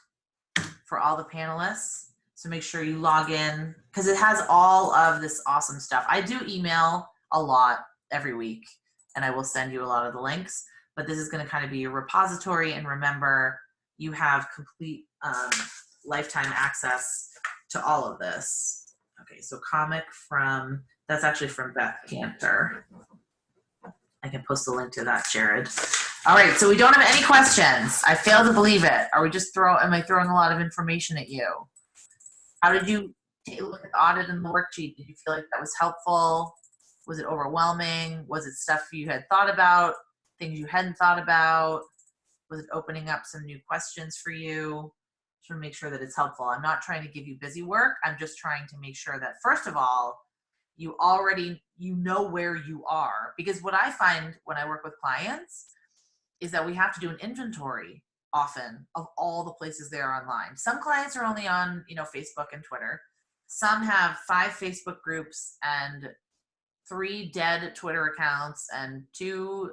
for all the panelists. So make sure you log in, because it has all of this awesome stuff. I do email a lot every week, and I will send you a lot of the links, but this is going to kind of be your repository. And remember, you have complete lifetime access to all of this. Okay, so comic from, that's actually from Beth Cantor. I can post the link to that, Jared. All right, so we don't have any questions. I fail to believe it. Are we just am I throwing a lot of information at you? How did you take a look at the audit and the worksheet? Did you feel like that was helpful? Was it overwhelming? Was it stuff you had thought about, things you hadn't thought about? Was it opening up some new questions for you? Just want to make sure that it's helpful. I'm not trying to give you busy work. I'm just trying to make sure that, first of all, you know where you are. Because what I find when I work with clients is that we have to do an inventory often of all the places they are online. Some clients are only on, Facebook and Twitter. Some have 5 Facebook groups and 3 dead Twitter accounts and 2,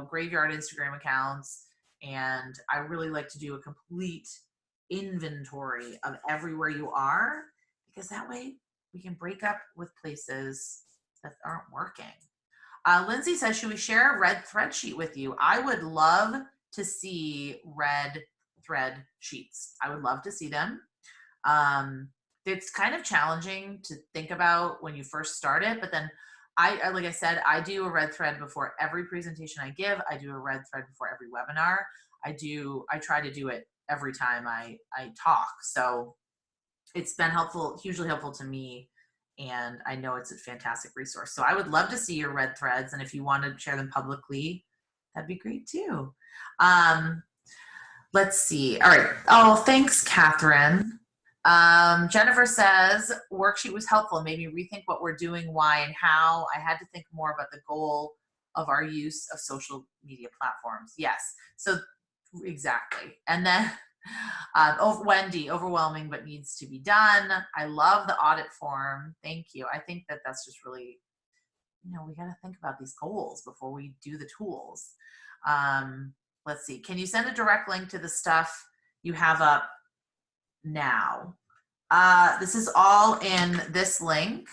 graveyard Instagram accounts. And I really like to do a complete inventory of everywhere you are, because that way we can break up with places that aren't working. Lindsay says, should we share a red thread sheet with you? I would love to see red thread sheets. I would love to see them. It's kind of challenging to think about when you first start it, but then like I said, I do a red thread before every presentation I give. I do a red thread before every webinar. I try to do it every time I talk. So it's been helpful, hugely helpful to me. And I know it's a fantastic resource. So I would love to see your red threads. And if you want to share them publicly, that'd be great too. Let's see. All right. Oh, thanks, Catherine. Jennifer says, worksheet was helpful, made me rethink what we're doing, why, and how. I had to think more about the goal of our use of social media platforms. Yes. So exactly. And then Wendy, overwhelming, but needs to be done. I love the audit form. Thank you. I think that that's just really, we got to think about these goals before we do the tools. Let's see. Can you send a direct link to the stuff you have up now? This is all in this link.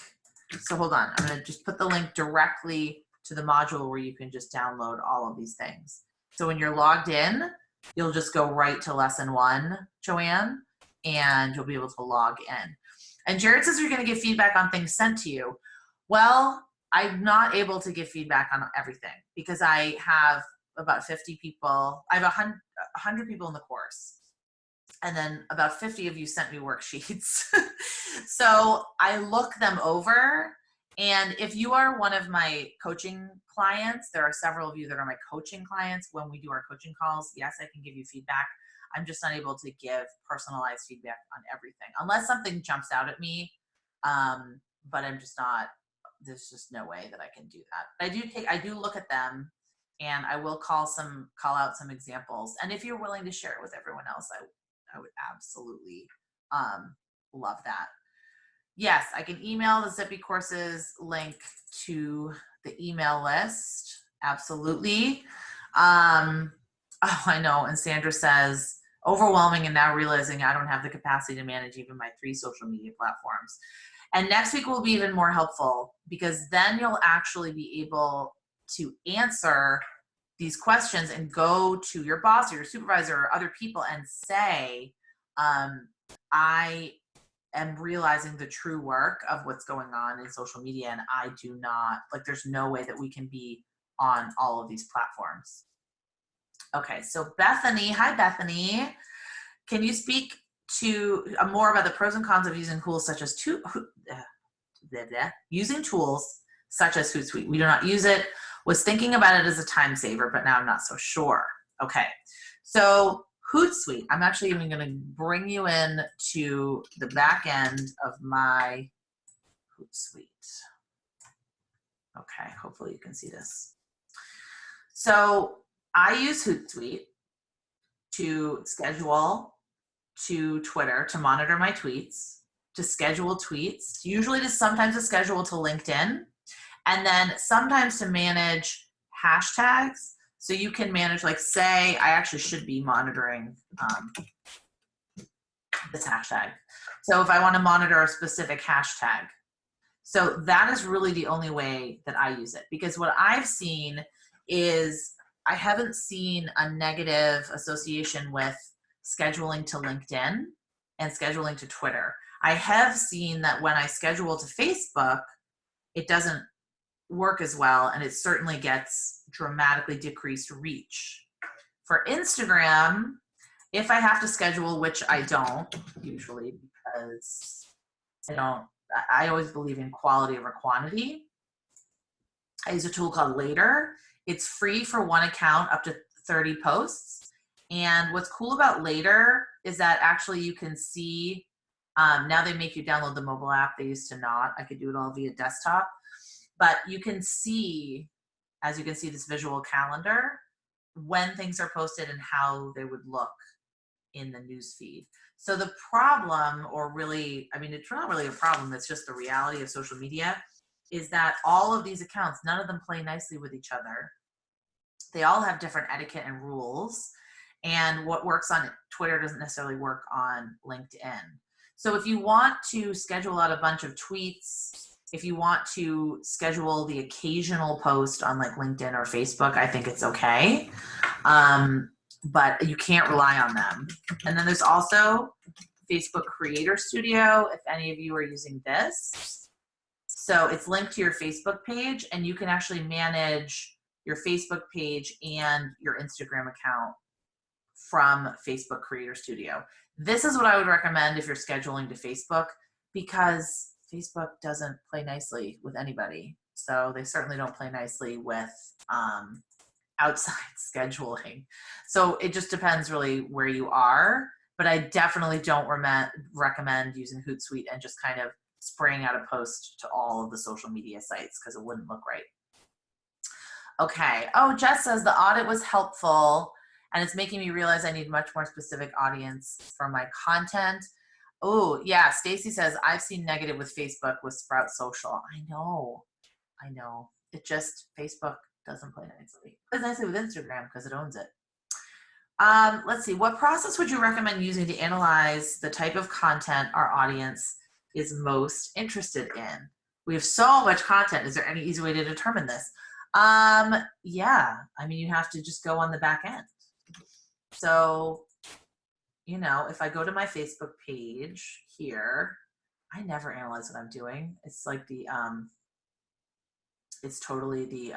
So hold on. I'm going to just put the link directly to the module where you can just download all of these things. So when you're logged in, you'll just go right to lesson 1, Joanne, and you'll be able to log in. And Jared says you're going to give feedback on things sent to you. Well, I'm not able to give feedback on everything because I have about 50 people. I have 100 people in the course. And then about 50 of you sent me worksheets. So I look them over. And if you are one of my coaching clients, there are several of you that are my coaching clients. When we do our coaching calls, yes, I can give you feedback. I'm just not able to give personalized feedback on everything unless something jumps out at me. But I'm just not, there's just no way that I can do that. I do look at them, and I will call out some examples. And if you're willing to share it with everyone else, I would absolutely love that. Yes, I can email the Zippy courses link to the email list. Absolutely. Oh, I know. And Sandra says, overwhelming, and now realizing I don't have the capacity to manage even my 3 social media platforms. And next week will be even more helpful, because then you'll actually be able to answer these questions and go to your boss or your supervisor or other people and say, I am realizing the true work of what's going on in social media, and I do not, there's no way that we can be on all of these platforms. Okay, so Bethany, hi Bethany. Can you speak to more about the pros and cons of using tools such as using tools such as Hootsuite? We do not use it. Was thinking about it as a time saver, but now I'm not so sure. Okay, so Hootsuite, I'm actually even going to bring you in to the back end of my Hootsuite. Okay, hopefully you can see this. So I use Hootsuite to schedule to Twitter, to monitor my tweets, to schedule tweets, usually to sometimes to schedule to LinkedIn, and then sometimes to manage hashtags. So you can manage, like, say, I actually should be monitoring this hashtag. So if I want to monitor a specific hashtag, so that is really the only way that I use it, because what I've seen is I haven't seen a negative association with scheduling to LinkedIn and scheduling to Twitter. I have seen that when I schedule to Facebook, it doesn't work as well, and it certainly gets dramatically decreased reach. For Instagram, if I have to schedule, which I don't usually, because I always believe in quality over quantity, I use a tool called Later. It's free for one account, up to 30 posts. And what's cool about Later is that actually you can see, now they make you download the mobile app. They used to not. I could do it all via desktop. But you can see, as you can see this visual calendar, when things are posted and how they would look in the news feed. So the problem, or really, I mean, it's not really a problem, it's just the reality of social media, is that all of these accounts, none of them play nicely with each other. They all have different etiquette and rules. And what works on Twitter doesn't necessarily work on LinkedIn. So if you want to schedule out a bunch of tweets, if you want to schedule the occasional post on like LinkedIn or Facebook, I think it's okay. But you can't rely on them. And then there's also Facebook Creator Studio, if any of you are using this. So it's linked to your Facebook page, and you can actually manage your Facebook page and your Instagram account from Facebook Creator Studio. This is what I would recommend if you're scheduling to Facebook, because Facebook doesn't play nicely with anybody. So they certainly don't play nicely with outside scheduling. So it just depends really where you are, but I definitely don't recommend using Hootsuite and just kind of spraying out a post to all of the social media sites, because it wouldn't look right. Okay. Oh, Jess says the audit was helpful, and it's making me realize I need much more specific audience for my content. Oh, yeah. Stacy says, I've seen negative with Facebook with Sprout Social. I know. It just, Facebook doesn't play nicely. It plays nicely with Instagram because it owns it. Let's see. What process would you recommend using to analyze the type of content our audience is most interested in? We have so much content. Is there any easy way to determine this? Yeah. I mean, you have to just go on the back end. So, you know, if I go to my Facebook page here, I never analyze what I'm doing. It's like the, it's totally the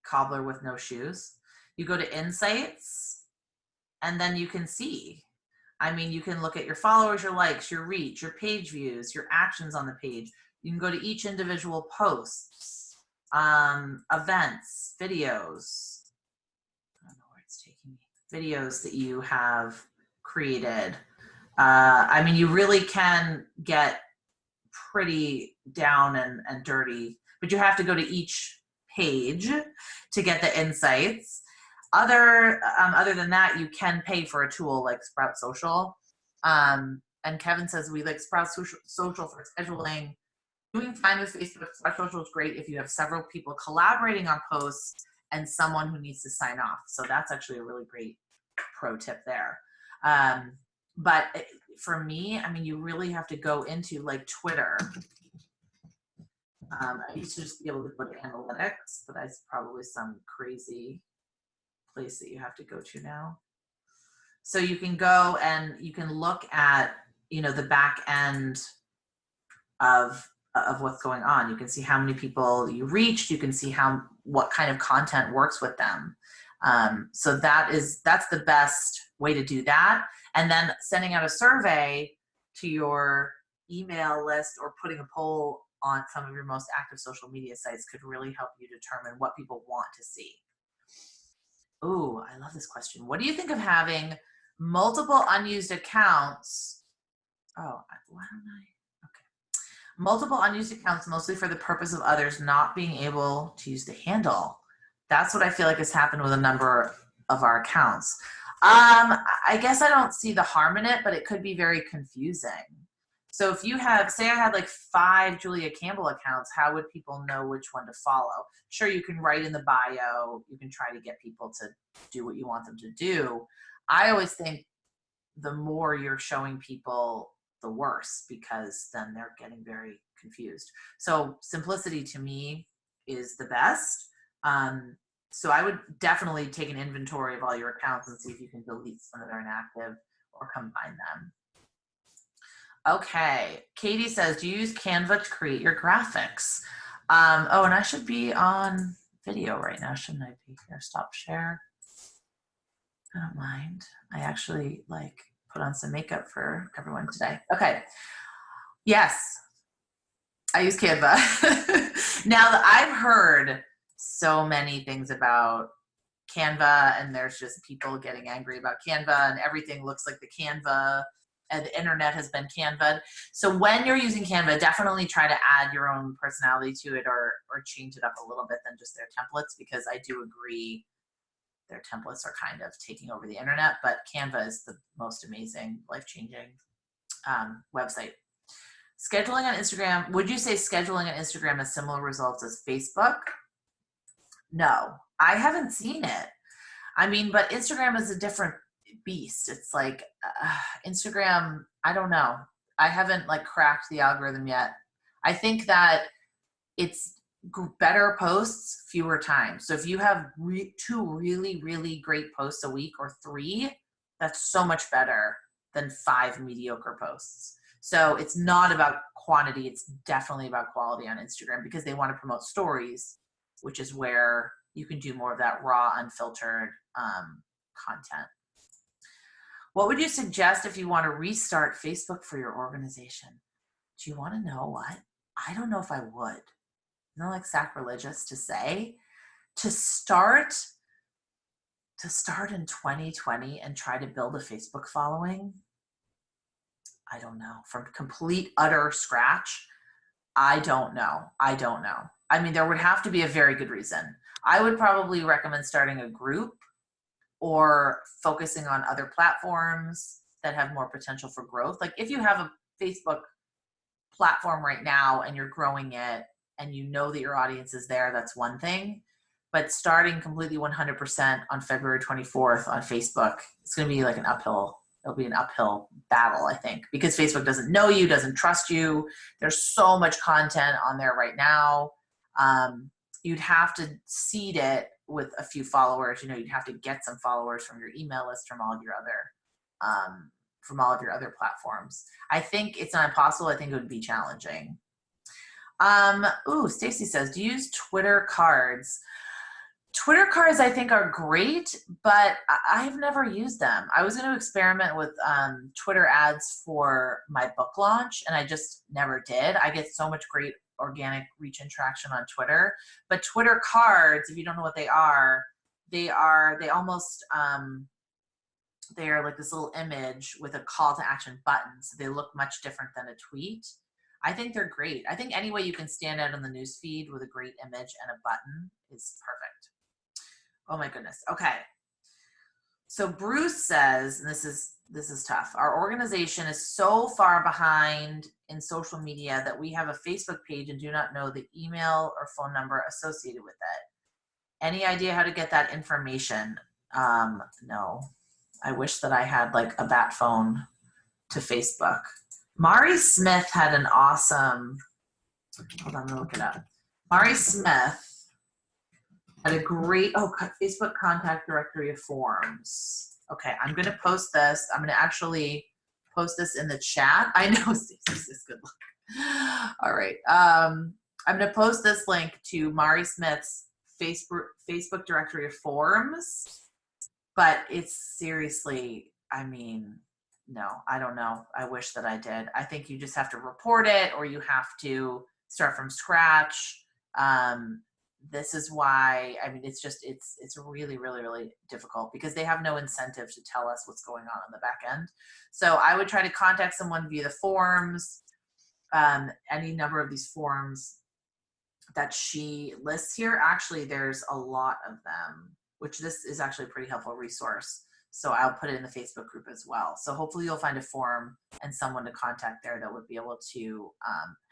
cobbler with no shoes. You go to Insights, and then you can see. I mean, you can look at your followers, your likes, your reach, your page views, your actions on the page. You can go to each individual posts, events, videos. I don't know where it's taking me. Videos that you have created. I mean, you really can get pretty down and dirty, but you have to go to each page to get the insights. Other than that, you can pay for a tool like Sprout Social. And Kevin says, we like Sprout Social for scheduling. Doing fine with Facebook. Sprout Social is great if you have several people collaborating on posts and someone who needs to sign off. So that's actually a really great pro tip there. But for me, I mean, you really have to go into like Twitter. I used to just be able to go to analytics, but that's probably some crazy place that you have to go to now. So you can go and you can look at, you know, the back end of what's going on. You can see how many people you reached. You can see what kind of content works with them. So that's the best way to do that. And then sending out a survey to your email list or putting a poll on some of your most active social media sites could really help you determine what people want to see. Ooh, I love this question. What do you think of having multiple unused accounts? Oh, why don't I? Okay. Multiple unused accounts, mostly for the purpose of others not being able to use the handle. That's what I feel like has happened with a number of our accounts. I guess I don't see the harm in it, but it could be very confusing. So if you have, say I had like 5 Julia Campbell accounts, how would people know which one to follow? Sure, you can write in the bio, you can try to get people to do what you want them to do. I always think the more you're showing people, the worse, because then they're getting very confused. So simplicity to me is the best. So I would definitely take an inventory of all your accounts and see if you can delete some that are inactive or combine them. Okay, Katie says, do you use Canva to create your graphics? Oh, and I should be on video right now, shouldn't I be? Here, stop share. I don't mind. I actually like put on some makeup for everyone today. Okay. Yes, I use Canva. Now that I've heard so many things about Canva, and there's just people getting angry about Canva, and everything looks like the Canva, and the internet has been Canva. So when you're using Canva, definitely try to add your own personality to it, or change it up a little bit than just their templates, because I do agree their templates are kind of taking over the internet, but Canva is the most amazing, life-changing website. Scheduling on Instagram, would you say scheduling on Instagram has similar results as Facebook? No, I haven't seen it. I mean, but Instagram is a different beast. It's like Instagram, I don't know. I haven't like cracked the algorithm yet. I think that it's better posts fewer times. So if you have 2 really, really great posts a week, or 3, that's so much better than 5 mediocre posts. So it's not about quantity, it's definitely about quality on Instagram, because they want to promote stories, which is where you can do more of that raw, unfiltered content. What would you suggest if you want to restart Facebook for your organization? Do you want to know what? I don't know if I would. Isn't that like sacrilegious to say? To start in 2020 and try to build a Facebook following, I don't know. From complete, utter scratch, I don't know. I mean, there would have to be a very good reason. I would probably recommend starting a group, or focusing on other platforms that have more potential for growth. Like if you have a Facebook platform right now and you're growing it, and you know that your audience is there, that's one thing. But starting completely 100% on February 24th on Facebook, it's going to be like it'll be an uphill battle, I think, because Facebook doesn't know you, doesn't trust you. There's so much content on there right now. You'd have to seed it with a few followers. You'd have to get some followers from your email list, from all of your other platforms. I think it's not impossible. I think it would be challenging. Stacy says, do you use Twitter cards? Twitter cards, I think, are great, but I've never used them. I was going to experiment with Twitter ads for my book launch, and I just never did. I get so much great organic reach and traction on Twitter. But Twitter cards, if you don't know what they are almost, they are like this little image with a call to action button. So they look much different than a tweet. I think they're great. I think any way you can stand out on the news feed with a great image and a button is perfect. Oh my goodness. Okay. So Bruce says, and this is tough. Our organization is so far behind in social media that we have a Facebook page and do not know the email or phone number associated with it. Any idea how to get that information? No. I wish that I had like a bat phone to Facebook. Mari Smith had an awesome, hold on, I'm gonna look it up. Mari Smith had a great, Facebook contact directory of forms. Okay, I'm gonna post this. I'm gonna actually post this in the chat. I know Stacey says good luck. All right, I'm gonna post this link to Mari Smith's Facebook directory of forms, but it's seriously, I mean, no, I don't know. I wish that I did. I think you just have to report it, or you have to start from scratch. This is why, I mean, it's really, really, really difficult, because they have no incentive to tell us what's going on the back end. So I would try to contact someone via the forums. any number of these forums that she lists here. Actually, there's a lot of them, which this is actually a pretty helpful resource. So I'll put it in the Facebook group as well. So hopefully you'll find a forum and someone to contact there that would be able to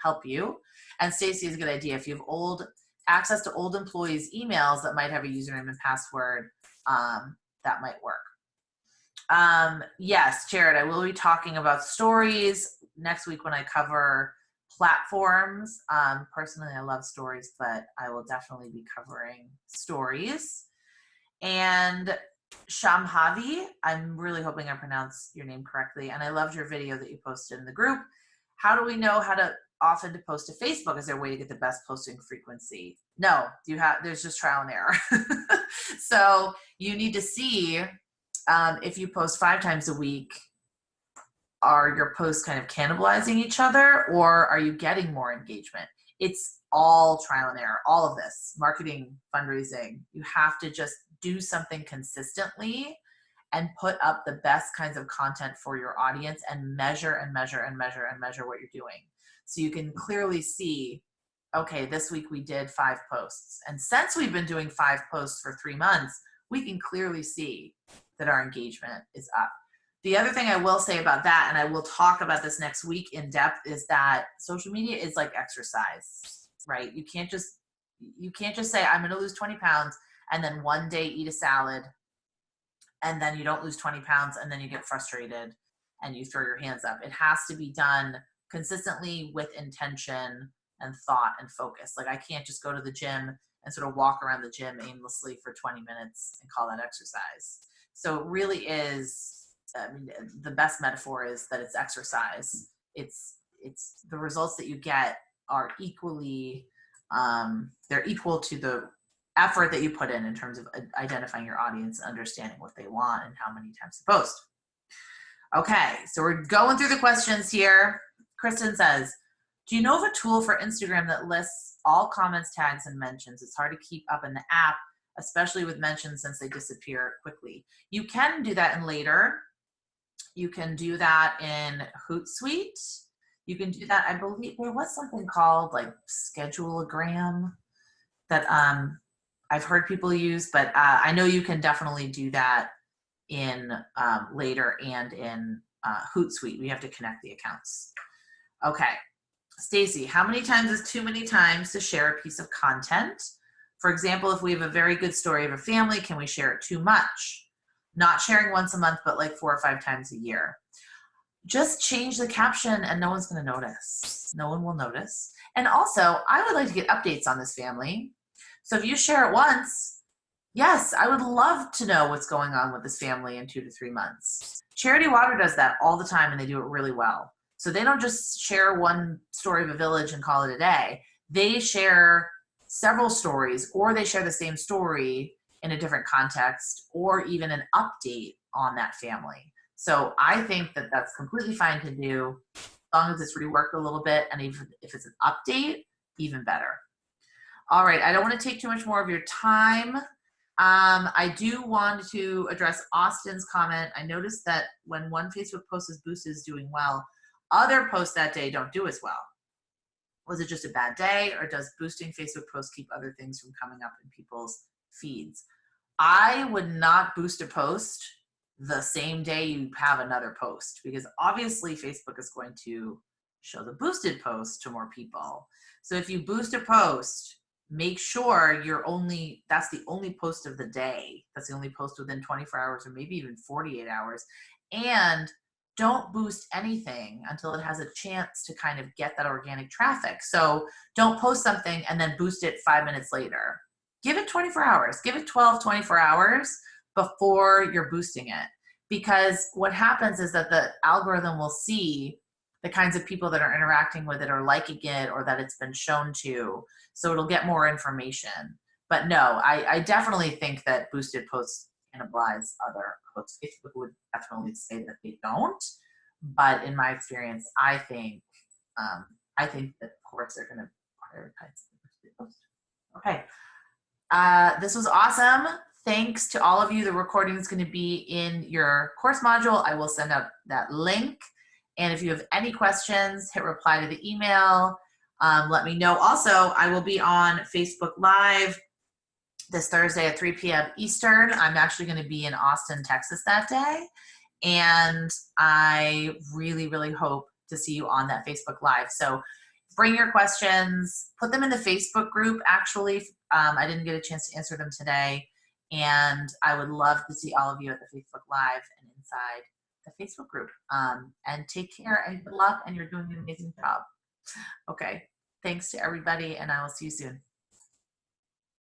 help you. And Stacy is a good idea. If you have access to old employees' emails that might have a username and password, that might work. Yes, Jared, I will be talking about stories next week when I cover platforms. Personally, I love stories, but I will definitely be covering stories. And Shamhavi, I'm really hoping I pronounced your name correctly, and I loved your video that you posted in the group. How do we know how to often to post to Facebook? Is there a way to get the best posting frequency? No, there's just trial and error. So you need to see if you post 5 times a week, are your posts kind of cannibalizing each other, or are you getting more engagement? It's all trial and error, all of this, marketing, fundraising. You have to just do something consistently and put up the best kinds of content for your audience and measure and measure and measure and measure what you're doing. So you can clearly see, okay, this week we did 5 posts. And since we've been doing 5 posts for 3 months, we can clearly see that our engagement is up. The other thing I will say about that, and I will talk about this next week in depth, is that social media is like exercise, right? You can't just say, I'm going to lose 20 pounds and then one day eat a salad and then you don't lose 20 pounds and then you get frustrated and you throw your hands up. It has to be done consistently with intention and thought and focus. Like I can't just go to the gym and sort of walk around the gym aimlessly for 20 minutes and call that exercise. So it really is, I mean, the best metaphor is that it's exercise. It's the results that you get are equally, they're equal to the effort that you put in terms of identifying your audience, understanding what they want and how many times to post. Okay, so we're going through the questions here. Kristen says, do you know of a tool for Instagram that lists all comments, tags, and mentions? It's hard to keep up in the app, especially with mentions since they disappear quickly. You can do that in Later. You can do that in Hootsuite. You can do that, I believe, there was something called like Schedulegram that I've heard people use, but I know you can definitely do that in Later and in Hootsuite. We have to connect the accounts. Okay, Stacy, how many times is too many times to share a piece of content? For example, if we have a very good story of a family, can we share it too much? Not sharing once a month, but like 4 or 5 times a year. Just change the caption and no one's going to notice. No one will notice. And also, I would like to get updates on this family. So if you share it once, yes, I would love to know what's going on with this family in 2 to 3 months. Charity Water does that all the time and they do it really well. So they don't just share one story of a village and call it a day. They share several stories, or they share the same story in a different context, or even an update on that family. So I think that that's completely fine to do as long as it's reworked a little bit, and even if it's an update, even better. All right, I don't want to take too much more of your time. I do want to address Austin's comment. I noticed that when one Facebook post is boosted is doing well, other posts that day don't do as well. Was it just a bad day, or does boosting Facebook posts keep other things from coming up in people's feeds? I would not boost a post the same day you have another post, because obviously Facebook is going to show the boosted post to more people. So if you boost a post, make sure that's the only post of the day. That's the only post within 24 hours or maybe even 48 hours. And don't boost anything until it has a chance to kind of get that organic traffic. So don't post something and then boost it 5 minutes later. Give it 24 hours. Give it 12, 24 hours before you're boosting it. Because what happens is that the algorithm will see the kinds of people that are interacting with it or liking it, or that it's been shown to. So it'll get more information. But no, I definitely think that boosted posts cannibalize other posts. Facebook would definitely say that they don't. But in my experience, I think that of course they're going to prioritize the boosted post. Okay. This was awesome. Thanks to all of you. The recording is going to be in your course module. I will send out that link. And if you have any questions, hit reply to the email. Let me know. Also, I will be on Facebook Live this Thursday at 3 p.m. Eastern. I'm actually going to be in Austin, Texas that day. And I really, really hope to see you on that Facebook Live. So bring your questions, put them in the Facebook group. Actually, I didn't get a chance to answer them today. And I would love to see all of you at the Facebook Live and inside the Facebook group. And take care and good luck, and you're doing an amazing job. Okay. Thanks to everybody, and I will see you soon.